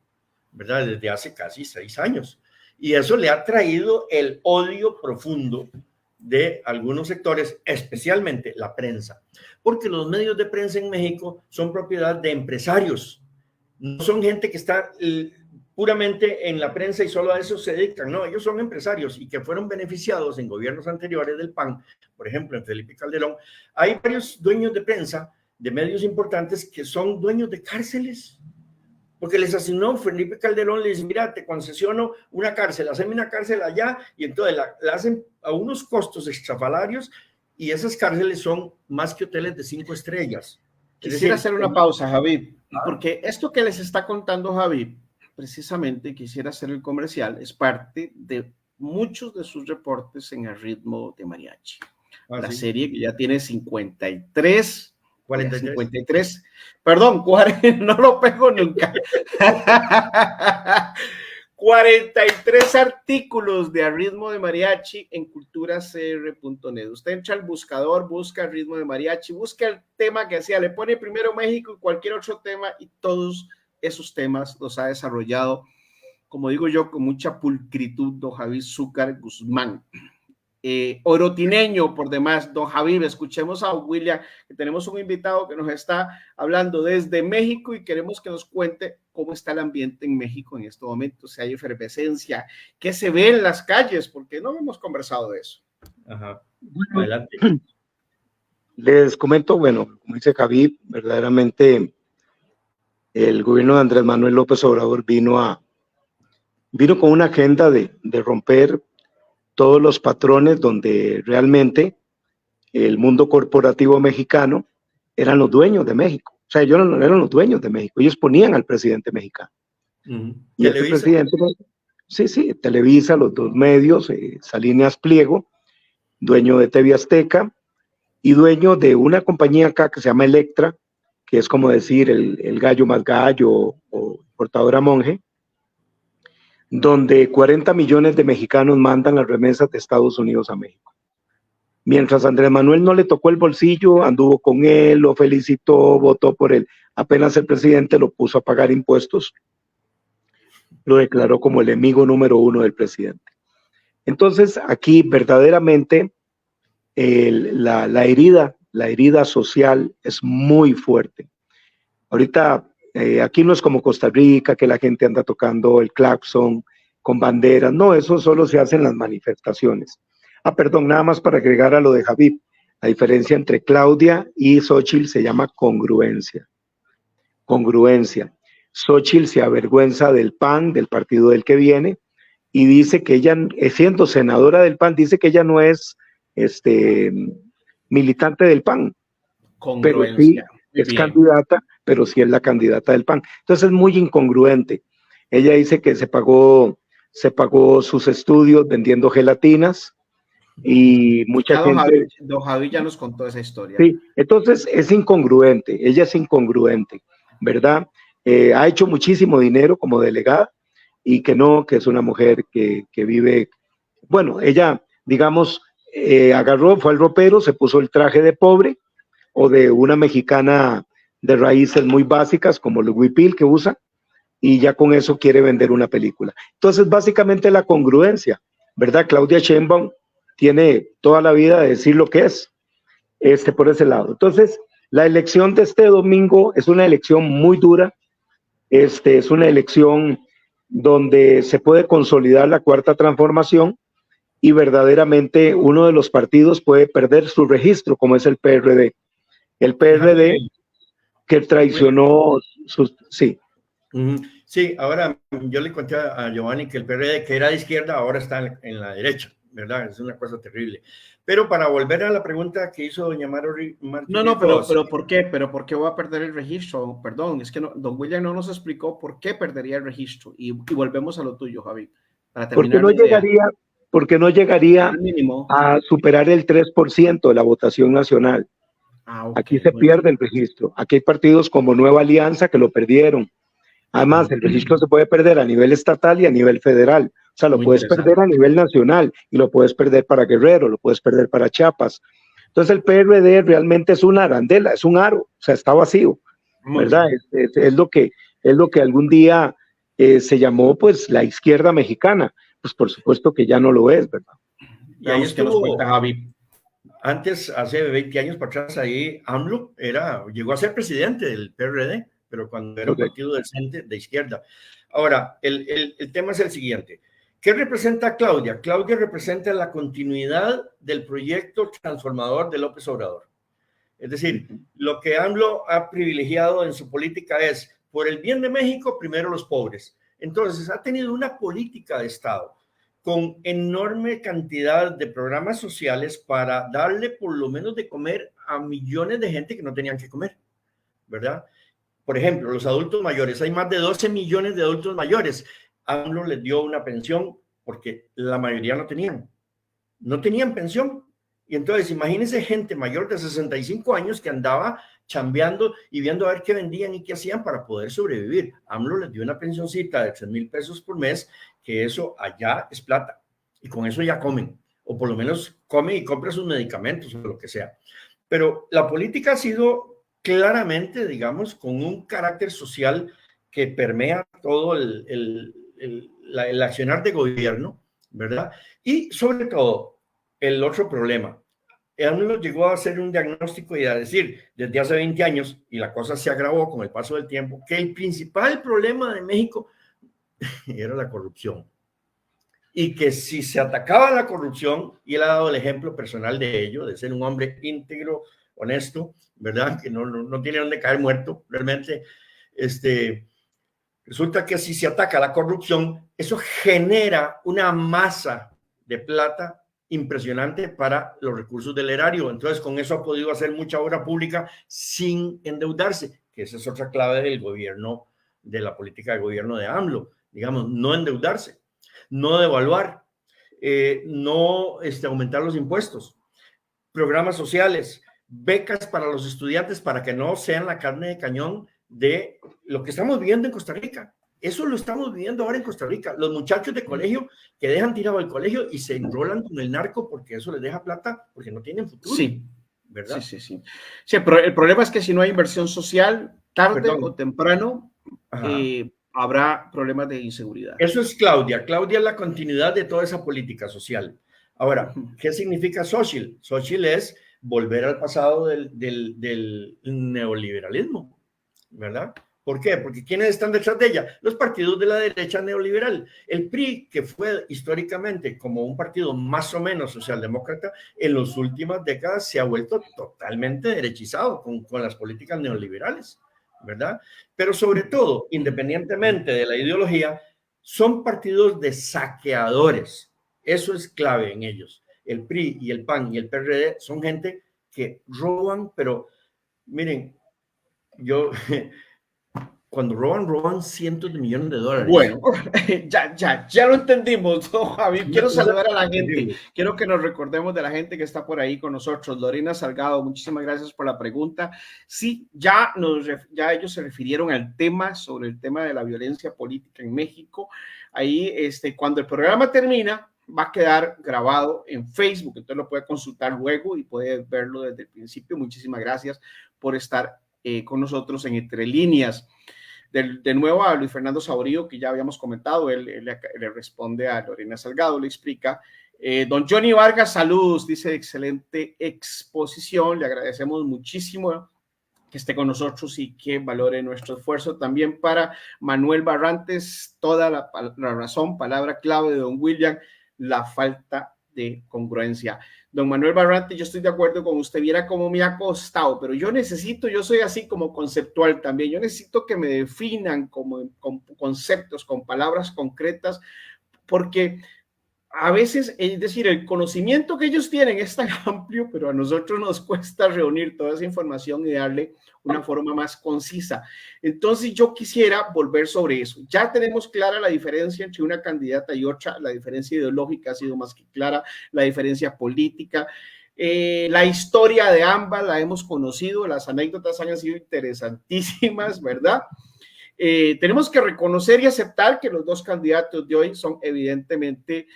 ¿verdad? Desde hace casi 6 años. Y eso le ha traído el odio profundo de algunos sectores, especialmente la prensa, porque los medios de prensa en México son propiedad de empresarios, no son gente que está puramente en la prensa y solo a eso se dedican, no, ellos son empresarios y que fueron beneficiados en gobiernos anteriores del PAN, por ejemplo, en Felipe Calderón. Hay varios dueños de prensa, de medios importantes, que son dueños de cárceles, porque les asignó Felipe Calderón, les dice, mira, te concesiono una cárcel, haceme una cárcel allá, y entonces la hacen a unos costos extrafalarios, y esas cárceles son más que hoteles de 5 estrellas. Quisiera hacer una pausa, Javi, porque esto que les está contando Javi, precisamente quisiera hacer el comercial, es parte de muchos de sus reportes en El Ritmo de Mariachi. La serie que ya tiene 53, perdón, 40, no lo pego nunca. 43 artículos de A Ritmo de Mariachi en culturacr.net. Usted entra al buscador, busca Ritmo de Mariachi, busca el tema que sea, le pone primero México y cualquier otro tema y todos esos temas los ha desarrollado, como digo yo, con mucha pulcritud, don Javi Zúcar Guzmán. Orotineño por demás, don Javi, escuchemos a William, que tenemos un invitado que nos está hablando desde México y queremos que nos cuente cómo está el ambiente en México en este momento, si hay efervescencia, qué se ve en las calles, porque no hemos conversado de eso. Ajá. Bueno, Adelante. les comento, bueno, como dice Javi, verdaderamente el gobierno de Andrés Manuel López Obrador vino con una agenda de romper todos los patrones donde realmente el mundo corporativo mexicano eran los dueños de México. O sea, ellos no eran los dueños de México, ellos ponían al presidente mexicano. Y el presidente, sí, Televisa, los dos medios, Salinas Pliego, dueño de TV Azteca y dueño de una compañía acá que se llama Electra, que es como decir el gallo más gallo o portadora monje, donde 40 millones de mexicanos mandan las remesas de Estados Unidos a México. Mientras Andrés Manuel no le tocó el bolsillo, anduvo con él, lo felicitó, votó por él. Apenas el presidente lo puso a pagar impuestos, lo declaró como el enemigo número uno del presidente. Entonces, aquí verdaderamente la herida social es muy fuerte. Ahorita aquí no es como Costa Rica, que la gente anda tocando el claxon con banderas. No, eso solo se hace en las manifestaciones. Perdón, nada más para agregar a lo de Javid. La diferencia entre Claudia y Xóchitl se llama congruencia. Congruencia. Xóchitl se avergüenza del PAN, del partido del que viene, y dice que ella, siendo senadora del PAN, dice que ella no es militante del PAN. Pero sí es candidata, pero sí es la candidata del PAN. Entonces es muy incongruente. Ella dice que se pagó sus estudios vendiendo gelatinas y mucha gente... Don Javi ya nos contó esa historia. Sí, entonces es incongruente, ella es incongruente, ¿verdad? Ha hecho muchísimo dinero como delegada y que es una mujer que vive... Bueno, ella, digamos, fue al ropero, se puso el traje de pobre o de una mexicana de raíces muy básicas como el huipil que usa y ya con eso quiere vender una película. Entonces básicamente la congruencia, ¿verdad? Claudia Sheinbaum tiene toda la vida de decir lo que es, por ese lado. Entonces la elección de este domingo es una elección muy dura, es una elección donde se puede consolidar la cuarta transformación y verdaderamente uno de los partidos puede perder su registro, como es el PRD. El PRD que traicionó sus... Sí. Sí, ahora yo le conté a Giovanni que el PRD, que era de izquierda, ahora está en la derecha, ¿verdad? Es una cosa terrible. Pero para volver a la pregunta que hizo doña Marjorie Martínez... No, pero ¿por qué? ¿Pero por qué voy a perder el registro? Perdón, es que don William no nos explicó por qué perdería el registro. Y volvemos a lo tuyo, Javi. Porque no llegaría a superar el 3% de la votación nacional. Okay, aquí se pierde el registro. Aquí hay partidos como Nueva Alianza que lo perdieron. Además, el registro se puede perder a nivel estatal y a nivel federal. O sea, lo puedes perder a nivel nacional y lo puedes perder para Guerrero, lo puedes perder para Chiapas. Entonces, el PRD realmente es una arandela, es un aro, o sea, está vacío, ¿verdad? Es lo que algún día se llamó, pues, la izquierda mexicana. Pues, por supuesto que ya no lo es, ¿verdad? Y ahí es que nos cuenta Javi. Antes, hace 20 años para atrás, ahí AMLO llegó a ser presidente del PRD, pero cuando era un partido decente de izquierda. Ahora, el tema es el siguiente. ¿Qué representa Claudia? Claudia representa la continuidad del proyecto transformador de López Obrador. Es decir, lo que AMLO ha privilegiado en su política es, por el bien de México, primero los pobres. Entonces, ha tenido una política de Estado con enorme cantidad de programas sociales para darle por lo menos de comer a millones de gente que no tenían que comer, ¿verdad? Por ejemplo, los adultos mayores, hay más de 12 millones de adultos mayores. AMLO les dio una pensión porque la mayoría no tenían pensión Y entonces, imagínense gente mayor de 65 años que andaba chambeando y viendo a ver qué vendían y qué hacían para poder sobrevivir. AMLO les dio una pensioncita de 3,000 pesos por mes, que eso allá es plata. Y con eso ya comen, o por lo menos comen y compran sus medicamentos o lo que sea. Pero la política ha sido claramente, digamos, con un carácter social que permea todo el accionar de gobierno, ¿verdad? Y sobre todo, el otro problema. AMLO llegó a hacer un diagnóstico y a decir desde hace 20 años, y la cosa se agravó con el paso del tiempo, que el principal problema de México era la corrupción. Y que si se atacaba la corrupción, y él ha dado el ejemplo personal de ello, de ser un hombre íntegro, honesto, ¿verdad? Que no tiene dónde caer muerto, realmente. Resulta que si se ataca la corrupción, eso genera una masa de plata impresionante para los recursos del erario. Entonces, con eso ha podido hacer mucha obra pública sin endeudarse, que esa es otra clave del gobierno, de la política de gobierno de AMLO. Digamos, no endeudarse, no devaluar, no aumentar los impuestos, programas sociales, becas para los estudiantes para que no sean la carne de cañón de lo que estamos viviendo en Costa Rica. Eso lo estamos viviendo ahora en Costa Rica. Los muchachos de colegio que dejan tirado el colegio y se enrolan con el narco porque eso les deja plata, porque no tienen futuro. Sí, ¿verdad? Sí, pero el problema es que si no hay inversión social, tarde o temprano habrá problemas de inseguridad. Eso es Claudia. Claudia es la continuidad de toda esa política social. Ahora, ¿qué significa Xochitl? Xochitl es volver al pasado del neoliberalismo, ¿verdad? ¿Por qué? Porque ¿quiénes están detrás de ella? Los partidos de la derecha neoliberal. El PRI, que fue históricamente como un partido más o menos socialdemócrata, en las últimas décadas se ha vuelto totalmente derechizado con las políticas neoliberales, ¿verdad? Pero sobre todo, independientemente de la ideología, son partidos de saqueadores. Eso es clave en ellos. El PRI y el PAN y el PRD son gente que roban, pero miren, cuando roban cientos de millones de dólares. Bueno, ya lo entendimos, ¿no, Javi? Quiero saludar a la gente. Quiero que nos recordemos de la gente que está por ahí con nosotros. Lorena Salgado, muchísimas gracias por la pregunta. Sí, ya ellos se refirieron al tema, sobre el tema de la violencia política en México. Ahí, cuando el programa termina, va a quedar grabado en Facebook, entonces lo puede consultar luego y puede verlo desde el principio. Muchísimas gracias por estar con nosotros en Entre Líneas. De nuevo a Luis Fernando Saborío, que ya habíamos comentado, él le responde a Lorena Salgado, le explica. Don Johnny Vargas, saludos, dice, excelente exposición, le agradecemos muchísimo que esté con nosotros y que valore nuestro esfuerzo. También para Manuel Barrantes, toda la razón, palabra clave de don William, la falta de congruencia. Don Manuel Barrantes, yo estoy de acuerdo con usted, viera cómo me ha costado, pero yo soy así como conceptual también, yo necesito que me definan con conceptos, con palabras concretas, porque a veces, es decir, el conocimiento que ellos tienen es tan amplio, pero a nosotros nos cuesta reunir toda esa información y darle una forma más concisa. Entonces yo quisiera volver sobre eso. Ya tenemos clara la diferencia entre una candidata y otra, la diferencia ideológica ha sido más que clara, la diferencia política, la historia de ambas la hemos conocido, las anécdotas han sido interesantísimas, ¿verdad? Tenemos que reconocer y aceptar que los dos candidatos de hoy son evidentemente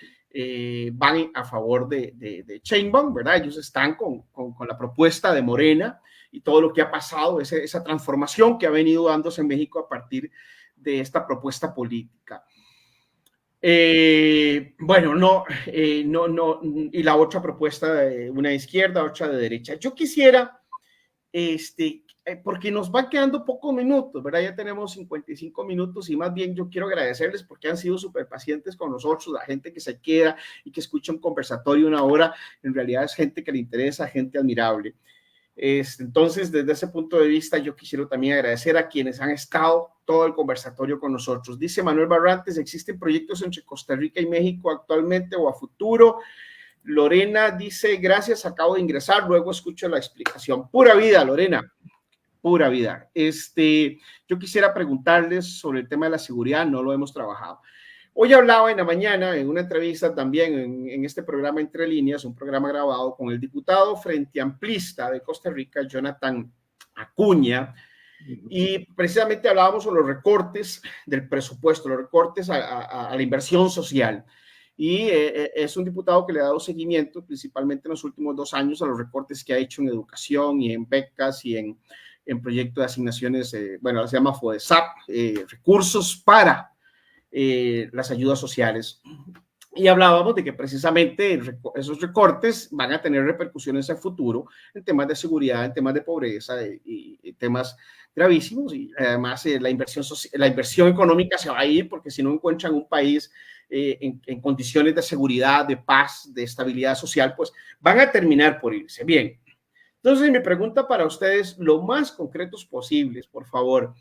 van a favor de Sheinbaum, ¿verdad? Ellos están con la propuesta de Morena y todo lo que ha pasado, esa transformación que ha venido dándose en México a partir de esta propuesta política. Bueno, y la otra propuesta, una de izquierda, otra de derecha. Yo quisiera, porque nos van quedando pocos minutos, ¿verdad? Ya tenemos 55 minutos y más bien yo quiero agradecerles porque han sido súper pacientes con nosotros, la gente que se queda y que escucha un conversatorio una hora, en realidad es gente que le interesa, gente admirable. Entonces, desde ese punto de vista, yo quisiera también agradecer a quienes han estado todo el conversatorio con nosotros. Dice Manuel Barrantes, ¿existen proyectos entre Costa Rica y México actualmente o a futuro? Lorena dice, gracias, acabo de ingresar, luego escucho la explicación. Pura vida, Lorena. Pura vida. Yo quisiera preguntarles sobre el tema de la seguridad, no lo hemos trabajado. Hoy hablaba en la mañana, en una entrevista también en este programa Entre Líneas, un programa grabado con el diputado Frente Amplista de Costa Rica, Jonathan Acuña, y precisamente hablábamos sobre los recortes del presupuesto, los recortes a la inversión social. Y es un diputado que le ha dado seguimiento, principalmente en los últimos 2 años, a los recortes que ha hecho en educación y en becas y en proyectos de asignaciones, bueno, se llama FODESAP, recursos para las ayudas sociales. Y hablábamos de que precisamente esos recortes van a tener repercusiones en el futuro en temas de seguridad, en temas de pobreza y temas gravísimos. Y además la inversión económica se va a ir porque si no encuentran un país en condiciones de seguridad, de paz, de estabilidad social, pues van a terminar por irse. Bien, entonces mi pregunta para ustedes, lo más concretos posibles, por favor.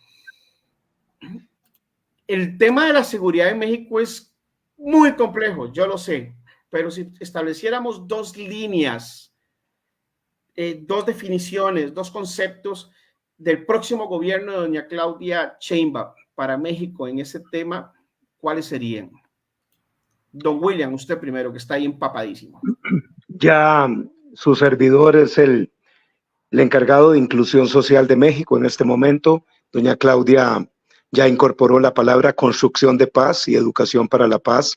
El tema de la seguridad en México es muy complejo, yo lo sé, pero si estableciéramos 2 líneas, 2 definiciones, 2 conceptos del próximo gobierno de doña Claudia Sheinbaum para México en ese tema, ¿cuáles serían? Don William, usted primero, que está ahí empapadísimo. Ya su servidor es el encargado de Inclusión Social de México en este momento. Doña Claudia ya incorporó la palabra construcción de paz y educación para la paz.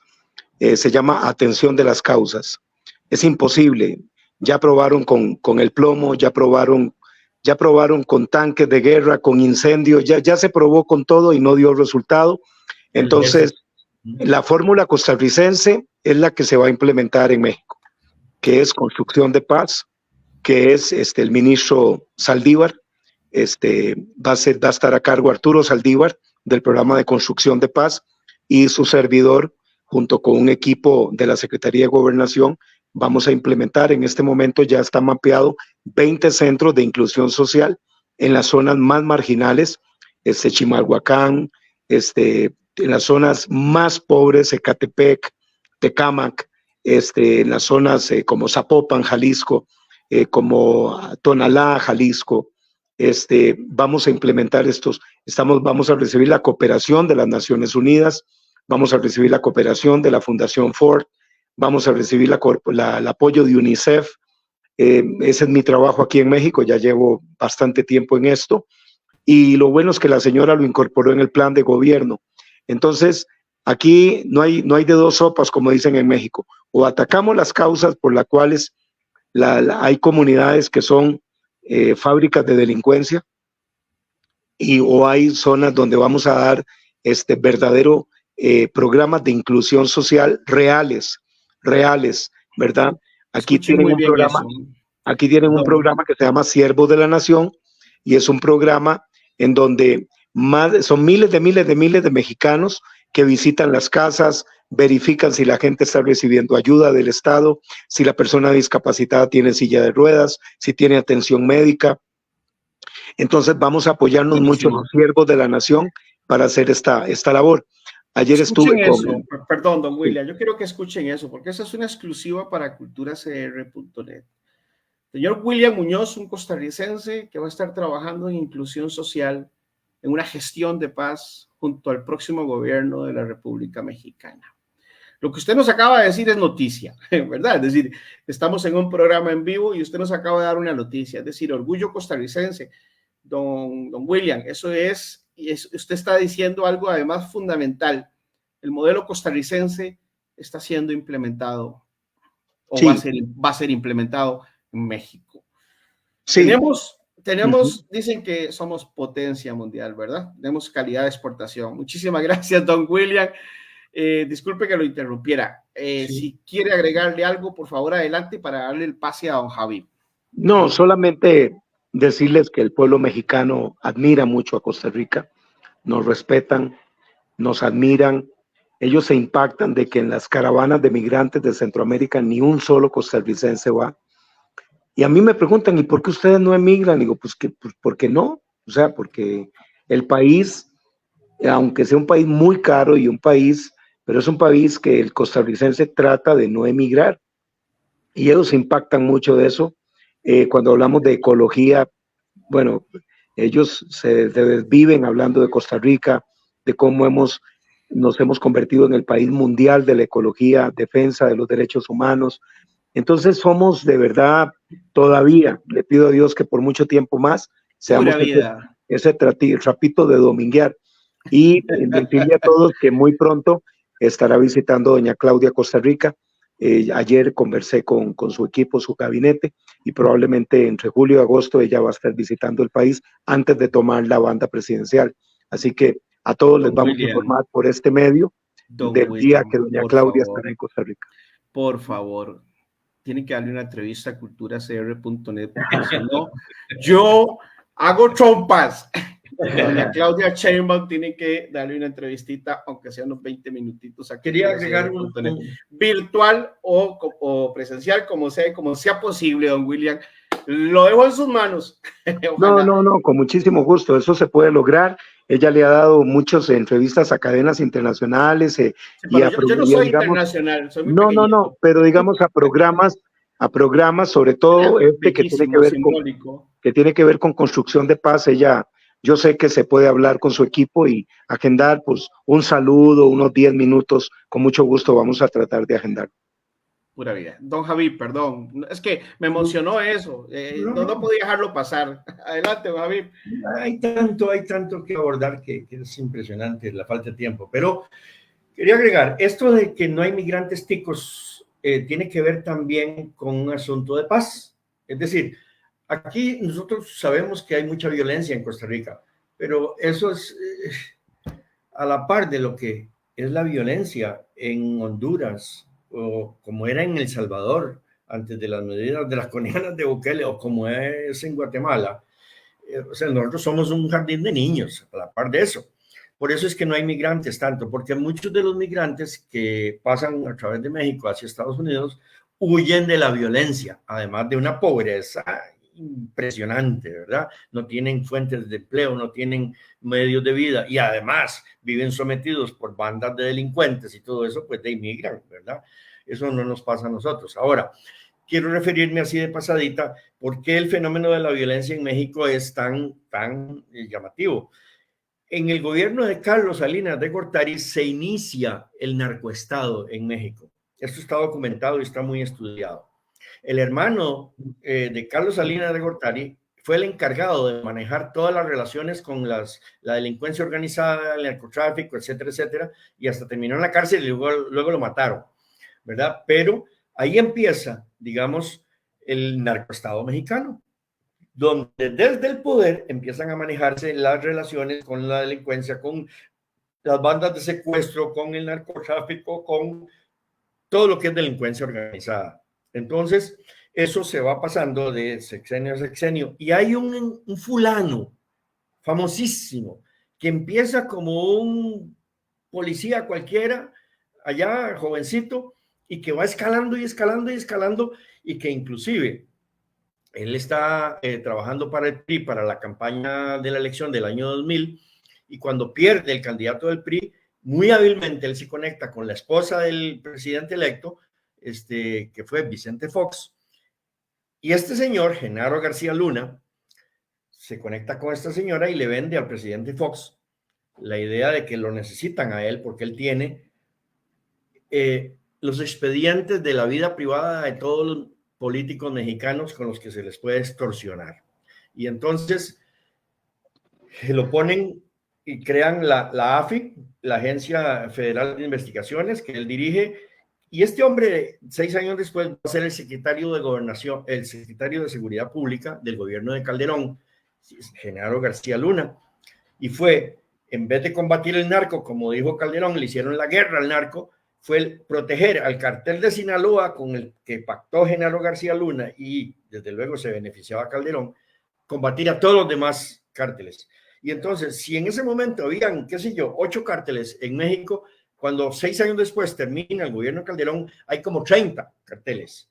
Se llama atención de las causas. Es imposible. Ya probaron con el plomo, ya probaron con tanques de guerra, con incendios, ya se probó con todo y no dio resultado. Entonces, la fórmula costarricense es la que se va a implementar en México, que es construcción de paz, que es el ministro Saldívar, va a estar a cargo Arturo Saldívar del programa de construcción de paz, y su servidor, junto con un equipo de la Secretaría de Gobernación, vamos a implementar. En este momento ya está mapeado 20 centros de inclusión social en las zonas más marginales, Chimalhuacán, en las zonas más pobres, Ecatepec, Tecámac, en las zonas como Zapopan, Jalisco, como Tonalá, Jalisco. Vamos a implementar vamos a recibir la cooperación de las Naciones Unidas, vamos a recibir la cooperación de la Fundación Ford, vamos a recibir el apoyo de UNICEF. Ese es mi trabajo aquí en México, ya llevo bastante tiempo en esto, y lo bueno es que la señora lo incorporó en el plan de gobierno. Entonces, aquí no hay de 2 sopas, como dicen en México. O atacamos las causas por las cuales hay comunidades que son fábricas de delincuencia, o hay zonas donde vamos a dar verdadero programas de inclusión social reales, ¿verdad? Aquí tienen un programa que se llama Siervos de la Nación, y es un programa en donde son miles de mexicanos que visitan las casas, verifican si la gente está recibiendo ayuda del Estado, si la persona discapacitada tiene silla de ruedas, si tiene atención médica. Entonces vamos a apoyarnos mucho en los Siervos de la Nación para hacer esta labor. Ayer escuchen estuve eso, perdón, don William, yo quiero que escuchen eso, porque esa es una exclusiva para culturacr.net. Señor William Muñoz, un costarricense que va a estar trabajando en inclusión social, en una gestión de paz junto al próximo gobierno de la República Mexicana. Lo que usted nos acaba de decir es noticia, ¿verdad? Es decir, estamos en un programa en vivo y usted nos acaba de dar una noticia, es decir, orgullo costarricense. Don William, eso es, y usted está diciendo algo además fundamental. El modelo costarricense está siendo implementado o sí, va a ser implementado en México. Sí. Tenemos, dicen que somos potencia mundial, ¿verdad? Tenemos calidad de exportación. Muchísimas gracias, don William. Disculpe que lo interrumpiera. Sí. Si quiere agregarle algo, por favor, adelante para darle el pase a don Javi. No, solamente decirles que el pueblo mexicano admira mucho a Costa Rica, nos respetan, nos admiran. Ellos se impactan de que en las caravanas de migrantes de Centroamérica ni un solo costarricense va. Y a mí me preguntan, ¿y por qué ustedes no emigran? Digo, pues, ¿por qué no? O sea, porque el país, aunque sea un país muy caro pero es un país que el costarricense trata de no emigrar. Y ellos se impactan mucho de eso. Cuando hablamos de ecología, bueno, ellos se desviven hablando de Costa Rica, de cómo hemos nos hemos convertido en el país mundial de la ecología, defensa de los derechos humanos. Entonces somos de verdad, todavía, le pido a Dios que por mucho tiempo más seamos ese trapito de dominguear. Y decirle a todos que muy pronto estará visitando doña Claudia Costa Rica. Ayer conversé con su equipo, su gabinete, y probablemente entre julio y agosto ella va a estar visitando el país antes de tomar la banda presidencial. Así que a todos les vamos a informar por este medio del día que doña Claudia estará en Costa Rica. Por favor, tienen que darle una entrevista a culturacr.net, porque si no, yo hago trompas. Doña Claudia Sheinbaum tiene que darle una entrevistita, aunque sea unos 20 minutitos. Aquí quería agregar un virtual o presencial, como sea posible, don William. Lo dejo en sus manos. No, con muchísimo gusto. Eso se puede lograr. Ella le ha dado muchas entrevistas a cadenas internacionales. Sí, yo no soy internacional, soy muy pequeño. No, pero digamos a programas, sobre todo que tiene que ver con construcción de paz. Yo sé que se puede hablar con su equipo y agendar pues un saludo, unos 10 minutos, con mucho gusto vamos a tratar de agendar. Pura vida. Don Javi, perdón, es que me emocionó eso, no podía dejarlo pasar. Adelante, don Javi. Hay tanto que abordar que es impresionante la falta de tiempo, pero quería agregar, esto de que no hay migrantes ticos tiene que ver también con un asunto de paz, es decir, aquí nosotros sabemos que hay mucha violencia en Costa Rica, pero eso es a la par de lo que es la violencia en Honduras, o como era en El Salvador, antes de las medidas de las conejanas de Bukele, o como es en Guatemala. O sea, nosotros somos un jardín de niños, a la par de eso. Por eso es que no hay migrantes tanto, porque muchos de los migrantes que pasan a través de México hacia Estados Unidos huyen de la violencia, además de una pobreza impresionante, ¿verdad? No tienen fuentes de empleo, no tienen medios de vida y además viven sometidos por bandas de delincuentes y todo eso, pues de inmigran, ¿verdad? Eso no nos pasa a nosotros. Ahora, quiero referirme así de pasadita, ¿por qué el fenómeno de la violencia en México es tan llamativo? En el gobierno de Carlos Salinas de Gortari se inicia el narcoestado en México. Esto está documentado y está muy estudiado. El hermano de Carlos Salinas de Gortari fue el encargado de manejar todas las relaciones con la delincuencia organizada, el narcotráfico, etcétera, etcétera, y hasta terminó en la cárcel y luego lo mataron, ¿verdad? Pero ahí empieza, digamos, el narcoestado mexicano, donde desde el poder empiezan a manejarse las relaciones con la delincuencia, con las bandas de secuestro, con el narcotráfico, con todo lo que es delincuencia organizada. Entonces, eso se va pasando de sexenio a sexenio. Y hay un fulano famosísimo que empieza como un policía cualquiera, allá jovencito, y que va escalando y escalando y escalando, y que inclusive él está trabajando para el PRI, para la campaña de la elección del año 2000, y cuando pierde el candidato del PRI, muy hábilmente él se conecta con la esposa del presidente electo, que fue Vicente Fox, y este señor, Genaro García Luna, se conecta con esta señora y le vende al presidente Fox la idea de que lo necesitan a él porque él tiene los expedientes de la vida privada de todos los políticos mexicanos con los que se les puede extorsionar. Y entonces lo ponen y crean la AFI, la Agencia Federal de Investigaciones, que él dirige. Y este hombre, 6 años después, va a ser el secretario de Gobernación, el secretario de Seguridad Pública del gobierno de Calderón, Genaro García Luna. Y fue, en vez de combatir el narco, como dijo Calderón, le hicieron la guerra al narco, fue el proteger al cartel de Sinaloa con el que pactó Genaro García Luna y desde luego se beneficiaba Calderón, combatir a todos los demás cárteles. Y entonces, si en ese momento habían, qué sé yo, 8 cárteles en México, cuando 6 años después termina el gobierno de Calderón, hay como 30 carteles.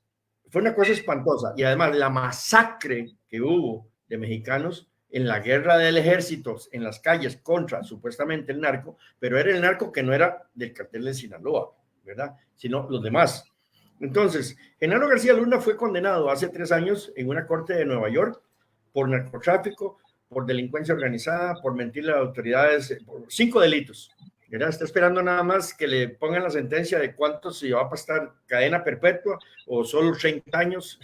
Fue una cosa espantosa. Y además, la masacre que hubo de mexicanos en la guerra del ejército, en las calles contra supuestamente el narco, pero era el narco que no era del cartel de Sinaloa, ¿verdad? Sino los demás. Entonces, Genaro García Luna fue condenado hace 3 años en una corte de Nueva York por narcotráfico, por delincuencia organizada, por mentirle a las autoridades, por 5 delitos, ¿verdad? Está esperando nada más que le pongan la sentencia de cuánto se va a pasar cadena perpetua o solo 30 años,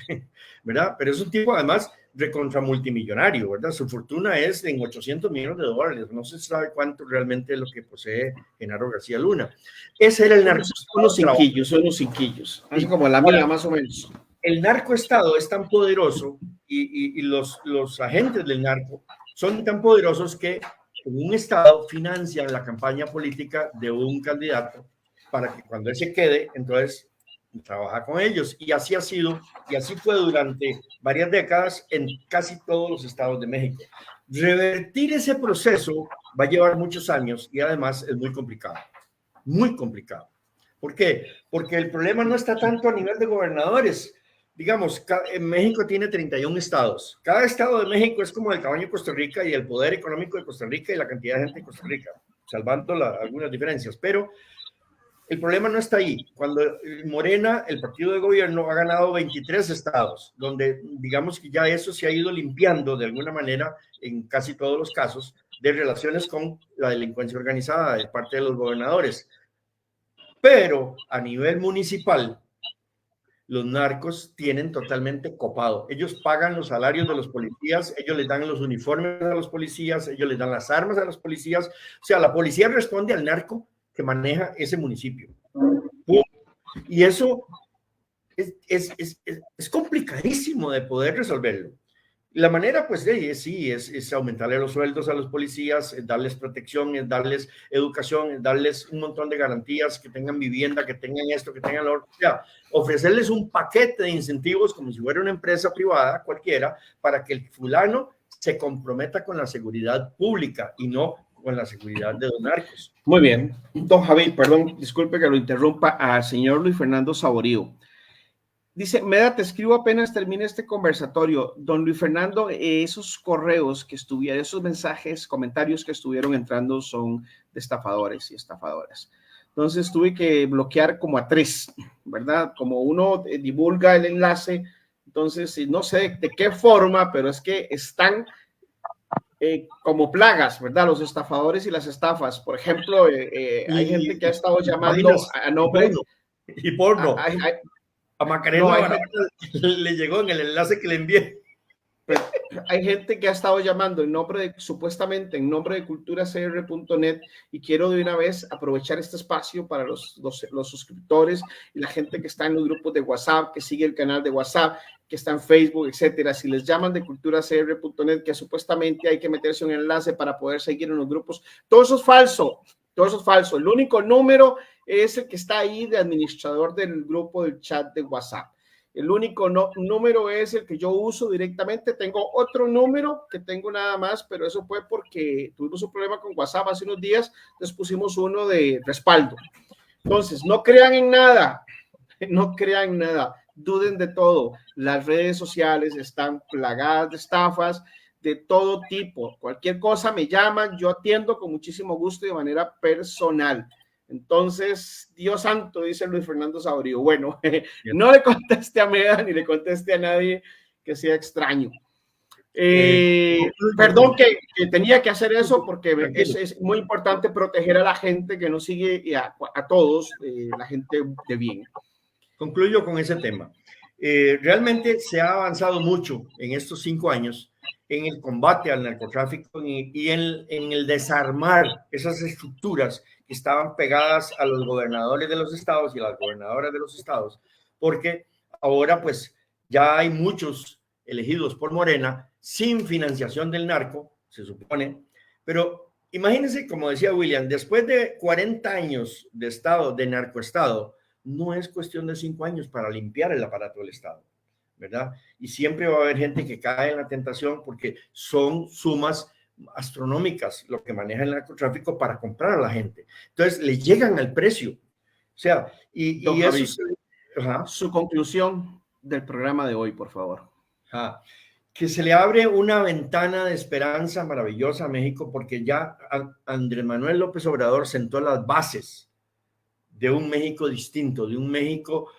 ¿verdad? Pero es un tipo además recontra multimillonario, ¿verdad? Su fortuna es en $800 millones, no se sabe cuánto realmente es lo que posee Genaro García Luna. Ese era el unos cinquillos, así como la mía más o menos. El narcoestado es tan poderoso y los agentes del narco son tan poderosos que un estado financia la campaña política de un candidato para que cuando él se quede, entonces trabaja con ellos. Y así ha sido, y así fue durante varias décadas en casi todos los estados de México. Revertir ese proceso va a llevar muchos años y además es muy complicado. Muy complicado. ¿Por qué? Porque el problema no está tanto a nivel de gobernadores. Digamos, en México tiene 31 estados. Cada estado de México es como el tamaño de Costa Rica y el poder económico de Costa Rica y la cantidad de gente en Costa Rica, salvando algunas diferencias. Pero el problema no está ahí. Cuando Morena, el partido de gobierno, ha ganado 23 estados, donde digamos que ya eso se ha ido limpiando de alguna manera en casi todos los casos de relaciones con la delincuencia organizada de parte de los gobernadores. Pero a nivel municipal, los narcos tienen totalmente copado. Ellos pagan los salarios de los policías, ellos les dan los uniformes a los policías, ellos les dan las armas a los policías. O sea, la policía responde al narco que maneja ese municipio. Y eso es complicadísimo de poder resolverlo. La manera, pues, es aumentarle los sueldos a los policías, darles protección, darles educación, darles un montón de garantías, que tengan vivienda, que tengan esto, que tengan lo otro. O sea, ofrecerles un paquete de incentivos como si fuera una empresa privada cualquiera para que el fulano se comprometa con la seguridad pública y no con la seguridad de los narcos. Muy bien. Don Javi, perdón, disculpe que lo interrumpa, al señor Luis Fernando Saborío. Dice, Meda, te escribo apenas termine este conversatorio. Don Luis Fernando, esos correos que estuvieron, esos mensajes, comentarios que estuvieron entrando son de estafadores y estafadoras. Entonces tuve que bloquear como a 3, ¿verdad? Como uno divulga el enlace, entonces no sé de qué forma, pero es que están como plagas, ¿verdad? Los estafadores y las estafas. Por ejemplo, hay gente que ha estado llamando a nombre... Y porno. A Macarena le llegó en el enlace que le envié. Pero hay gente que ha estado llamando en nombre de, supuestamente en nombre de culturacr.net, y quiero de una vez aprovechar este espacio para los suscriptores y la gente que está en los grupos de WhatsApp, que sigue el canal de WhatsApp, que está en Facebook, etcétera. Si les llaman de culturacr.net, que supuestamente hay que meterse un enlace para poder seguir en los grupos, todo eso es falso. Todo eso es falso. El único número es el que está ahí de administrador del grupo del chat de WhatsApp. El único número es el que yo uso directamente. Tengo otro número que tengo nada más, pero eso fue porque tuvimos un problema con WhatsApp hace unos días. Entonces pusimos uno de respaldo. Entonces, no crean en nada. No crean en nada. Duden de todo. Las redes sociales están plagadas de estafas de todo tipo. Cualquier cosa me llaman, yo atiendo con muchísimo gusto y de manera personal. Entonces, Dios santo, dice Luis Fernando Saborío. Bueno, no le conteste a Meda ni le conteste a nadie que sea extraño. Perdón que tenía que hacer eso porque es muy importante proteger a la gente que nos sigue y a todos, la gente de bien. Concluyo con ese tema. Realmente se ha avanzado mucho en estos 5 años en el combate al narcotráfico y en el desarmar esas estructuras que estaban pegadas a los gobernadores de los estados y a las gobernadoras de los estados, porque ahora pues ya hay muchos elegidos por Morena sin financiación del narco, se supone, pero imagínense, como decía William, después de 40 años de estado, de narcoestado, no es cuestión de 5 años para limpiar el aparato del estado, ¿verdad? Y siempre va a haber gente que cae en la tentación porque son sumas astronómicas lo que maneja el narcotráfico para comprar a la gente. Entonces, le llegan al precio. O sea, y eso... Su conclusión del programa de hoy, por favor. Que se le abre una ventana de esperanza maravillosa a México porque ya Andrés Manuel López Obrador sentó las bases de un México distinto, de un México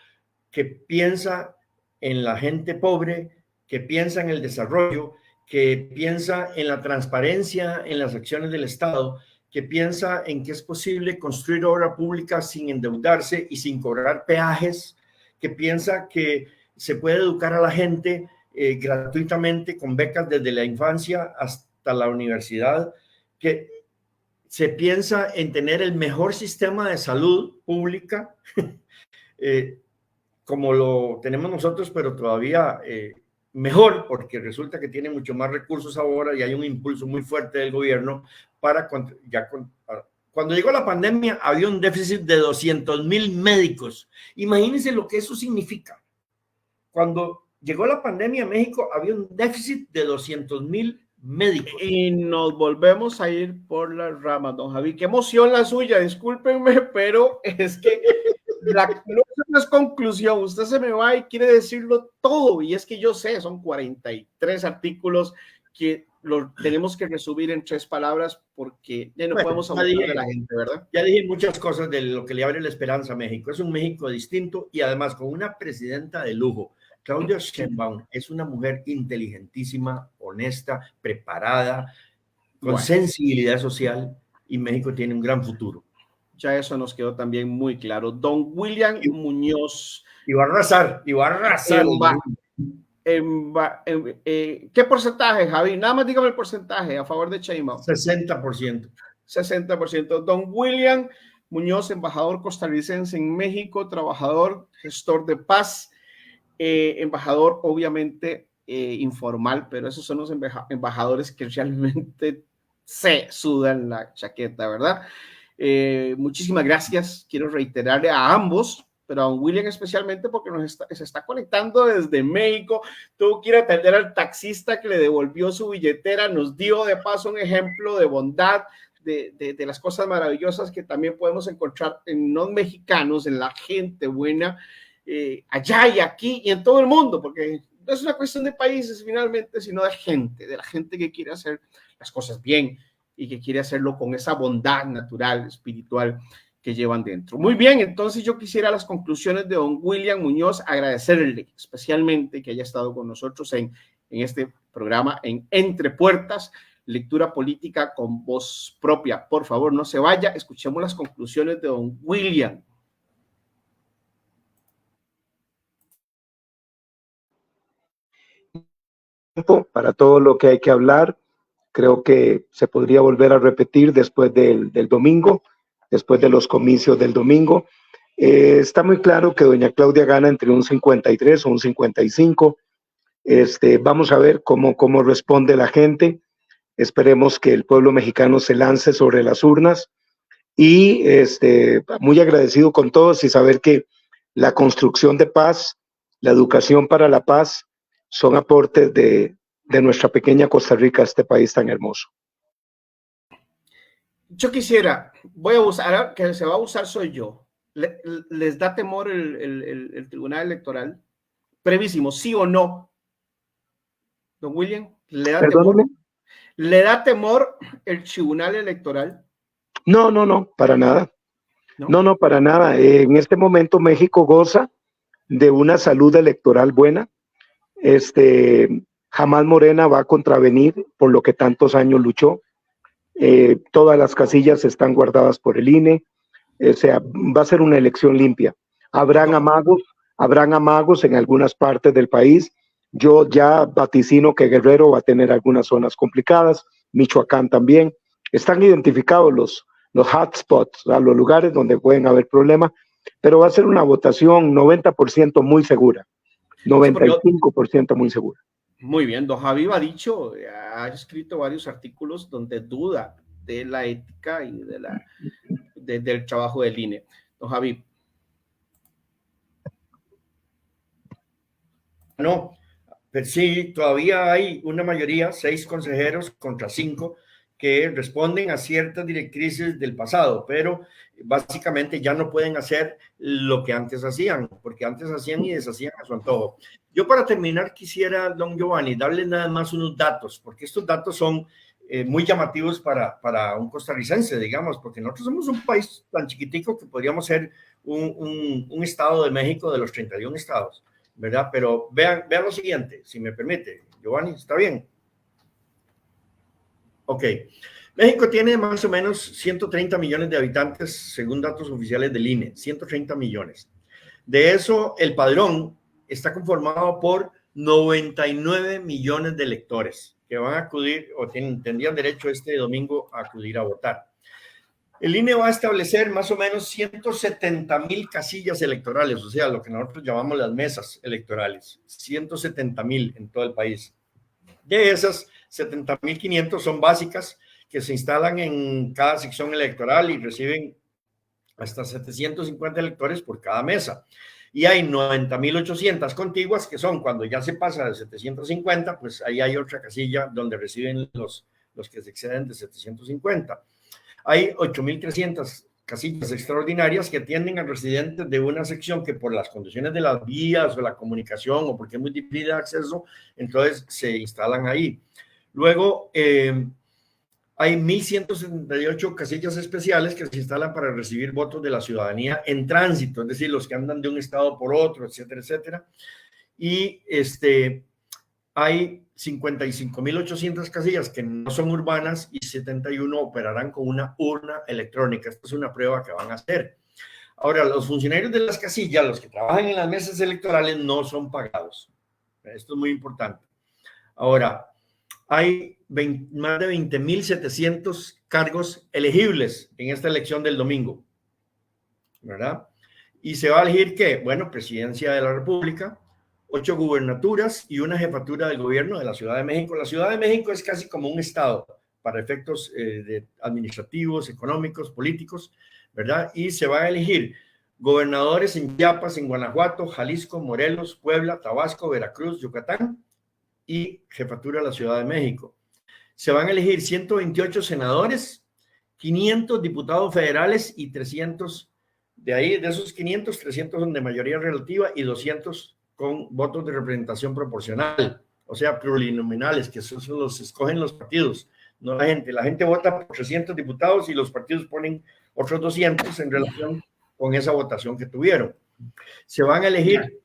que piensa en la gente pobre, que piensa en el desarrollo, que piensa en la transparencia en las acciones del Estado, que piensa en que es posible construir obra pública sin endeudarse y sin cobrar peajes, que piensa que se puede educar a la gente gratuitamente con becas desde la infancia hasta la universidad, que se piensa en tener el mejor sistema de salud pública como lo tenemos nosotros, pero todavía mejor, porque resulta que tiene mucho más recursos ahora y hay un impulso muy fuerte del gobierno para cuando llegó la pandemia había un déficit de 200,000 médicos. Imagínense lo que eso significa. Cuando llegó la pandemia a México había un déficit de 200,000 médicos. Y nos volvemos a ir por las ramas, don Javi. Qué emoción la suya, discúlpenme, pero es que no es conclusión. Usted se me va y quiere decirlo todo. Y es que yo sé, son 43 artículos que lo tenemos que resumir en 3 palabras porque ya no podemos aburrir a la gente, ¿verdad? Ya dije muchas cosas de lo que le abre la esperanza a México. Es un México distinto y además con una presidenta de lujo. Claudia Sheinbaum es una mujer inteligentísima, honesta, preparada, con sensibilidad social, y México tiene un gran futuro. Ya eso nos quedó también muy claro. Don William Muñoz. Y va a arrasar, y va a arrasar. ¿Qué porcentaje, Javi? Nada más dígame el porcentaje a favor de Sheinbaum. 60%. 60%. Don William Muñoz, embajador costarricense en México, trabajador, gestor de paz, embajador obviamente informal, pero esos son los embajadores que realmente se sudan la chaqueta, ¿verdad? Muchísimas gracias. Quiero reiterarle a ambos, pero a don William especialmente porque se está conectando desde México. Tuvo que ir a atender al taxista que le devolvió su billetera. Nos dio de paso un ejemplo de bondad, de las cosas maravillosas que también podemos encontrar en los mexicanos, en la gente buena, allá y aquí y en todo el mundo, porque no es una cuestión de países finalmente, sino de gente, de la gente que quiere hacer las cosas bien y que quiere hacerlo con esa bondad natural, espiritual que llevan dentro. Muy bien, entonces yo quisiera las conclusiones de don William Muñoz, agradecerle especialmente que haya estado con nosotros en este programa en Entre Puertas, lectura política con voz propia. Por favor, no se vaya, escuchemos las conclusiones de don William. Para todo lo que hay que hablar, creo que se podría volver a repetir después del domingo, después de los comicios del domingo. Está muy claro que doña Claudia gana entre un 53 o un 55. Vamos a ver cómo responde la gente. Esperemos que el pueblo mexicano se lance sobre las urnas y muy agradecido con todos y saber que la construcción de paz, la educación para la paz, son aportes de nuestra pequeña Costa Rica, este país tan hermoso. Yo quisiera, voy a usar, que se va a usar soy yo. ¿Les da temor el Tribunal Electoral? Brevísimo, ¿sí o no? Don William, ¿le da temor? ¿Le da temor el Tribunal Electoral? No, para nada. No, para nada. En este momento México goza de una salud electoral buena. Jamás Morena va a contravenir por lo que tantos años luchó. Todas las casillas están guardadas por el INE. O sea, va a ser una elección limpia. Habrán amagos en algunas partes del país. Yo ya vaticino que Guerrero va a tener algunas zonas complicadas, Michoacán también. Están identificados los hotspots, los lugares donde pueden haber problemas, pero va a ser una votación 90% muy segura, 95% muy segura. Muy bien, don Javi ha escrito varios artículos donde duda de la ética y del trabajo del INE. Don Javi. No, pero sí, todavía hay una mayoría, 6 consejeros contra 5, que responden a ciertas directrices del pasado, pero básicamente ya no pueden hacer lo que antes hacían, porque antes hacían y deshacían a su antojo. Yo para terminar quisiera, don Giovanni, darle nada más unos datos, porque estos datos son muy llamativos para un costarricense, digamos, porque nosotros somos un país tan chiquitico que podríamos ser un estado de México de los 31 estados, ¿verdad? Pero vean lo siguiente, si me permite, Giovanni, ¿está bien? Ok, México tiene más o menos 130 millones de habitantes, según datos oficiales del INE, 130 millones. De eso, el padrón está conformado por 99 millones de electores que van a acudir o tendrían derecho este domingo a acudir a votar. El INE va a establecer más o menos 170,000 casillas electorales, o sea, lo que nosotros llamamos las mesas electorales, 170,000 en todo el país. De esas, 70,500 son básicas, que se instalan en cada sección electoral y reciben hasta 750 electores por cada mesa. Y hay 90,800 contiguas, que son cuando ya se pasa de 750, pues ahí hay otra casilla donde reciben los que se exceden de 750. Hay 8,300 casillas extraordinarias que atienden a residentes de una sección que por las condiciones de las vías o la comunicación o porque es muy difícil de acceso, entonces se instalan ahí. Luego, hay 1,178 casillas especiales que se instalan para recibir votos de la ciudadanía en tránsito, es decir, los que andan de un estado por otro, etcétera, etcétera. Y hay 55,800 casillas que no son urbanas y 71 operarán con una urna electrónica. Esta es una prueba que van a hacer. Ahora, los funcionarios de las casillas, los que trabajan en las mesas electorales, no son pagados. Esto es muy importante. Ahora, hay más de 20,700 cargos elegibles en esta elección del domingo, ¿verdad? Y se va a elegir, ¿qué? Bueno, presidencia de la República, 8 gubernaturas y una jefatura del gobierno de la Ciudad de México. La Ciudad de México es casi como un estado para efectos administrativos, económicos, políticos, ¿verdad? Y se van a elegir gobernadores en Chiapas, en Guanajuato, Jalisco, Morelos, Puebla, Tabasco, Veracruz, Yucatán y jefatura de la Ciudad de México. Se van a elegir 128 senadores, 500 diputados federales y 300, de esos 500, 300 son de mayoría relativa y 200 con votos de representación proporcional, o sea, plurinominales, que esos los escogen los partidos, no la gente. La gente vota por 300 diputados y los partidos ponen otros 200 en relación con esa votación que tuvieron. Se van a elegir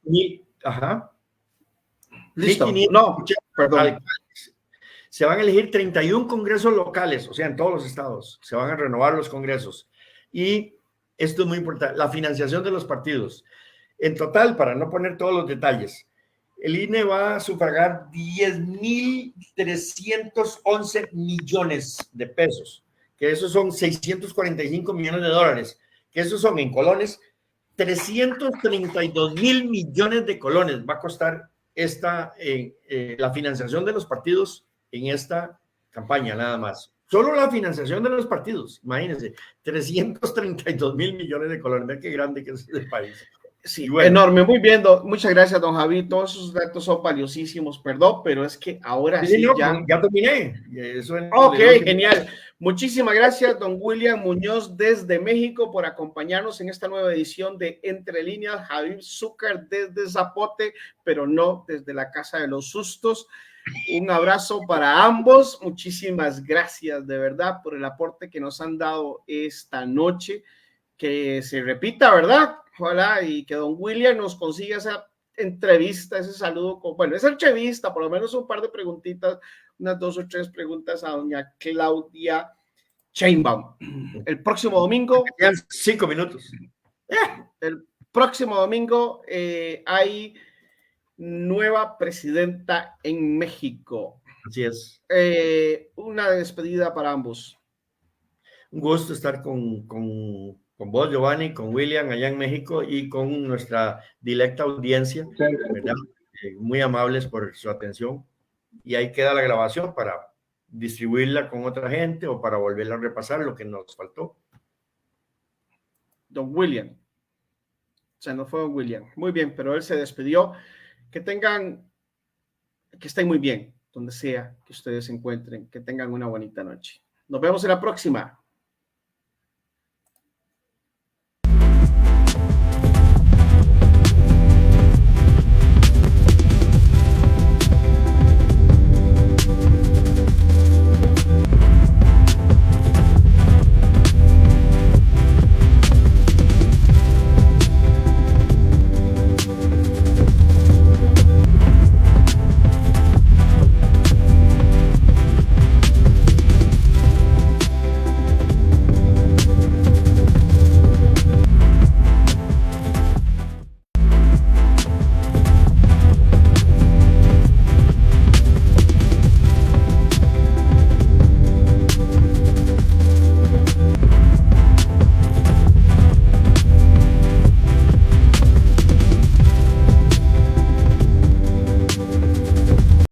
Listo. No, perdón. Se van a elegir 31 congresos locales, o sea, en todos los estados. Se van a renovar los congresos. Y esto es muy importante, la financiación de los partidos. En total, para no poner todos los detalles, el INE va a sufragar 10,311 millones de pesos, que esos son 645 millones de dólares, que esos son en colones 332,000 millones de colones. Va a costar la financiación de los partidos en esta campaña nada más. Solo la financiación de los partidos, imagínense, 332,000 millones de colones. Vean qué grande que es el país. Sí, bueno. Enorme, muy bien, muchas gracias, don Javi, todos esos datos son valiosísimos, perdón, pero es que ahora sí, no, ya terminé. Ok, genial. Muchísimas gracias, don William Muñoz desde México por acompañarnos en esta nueva edición de Entre Líneas. Javi Zúcar desde Zapote, pero no desde la Casa de los Sustos. Un abrazo para ambos. Muchísimas gracias de verdad por el aporte que nos han dado esta noche. Que se repita, ¿verdad? Ojalá y que don William nos consiga esa entrevista, ese saludo, esa entrevista, por lo menos un par de preguntitas, unas 2 o 3 preguntas a doña Claudia Sheinbaum. El próximo domingo. 5 minutos. El próximo domingo hay nueva presidenta en México. Así es. Una despedida para ambos. Un gusto estar con vos, Giovanni, con William allá en México y con nuestra directa audiencia, ¿verdad? Muy amables por su atención. Y ahí queda la grabación para distribuirla con otra gente o para volverla a repasar lo que nos faltó. Don William. O sea, no fue don William. Muy bien, pero él se despidió. Que estén muy bien, donde sea que ustedes se encuentren. Que tengan una bonita noche. Nos vemos en la próxima.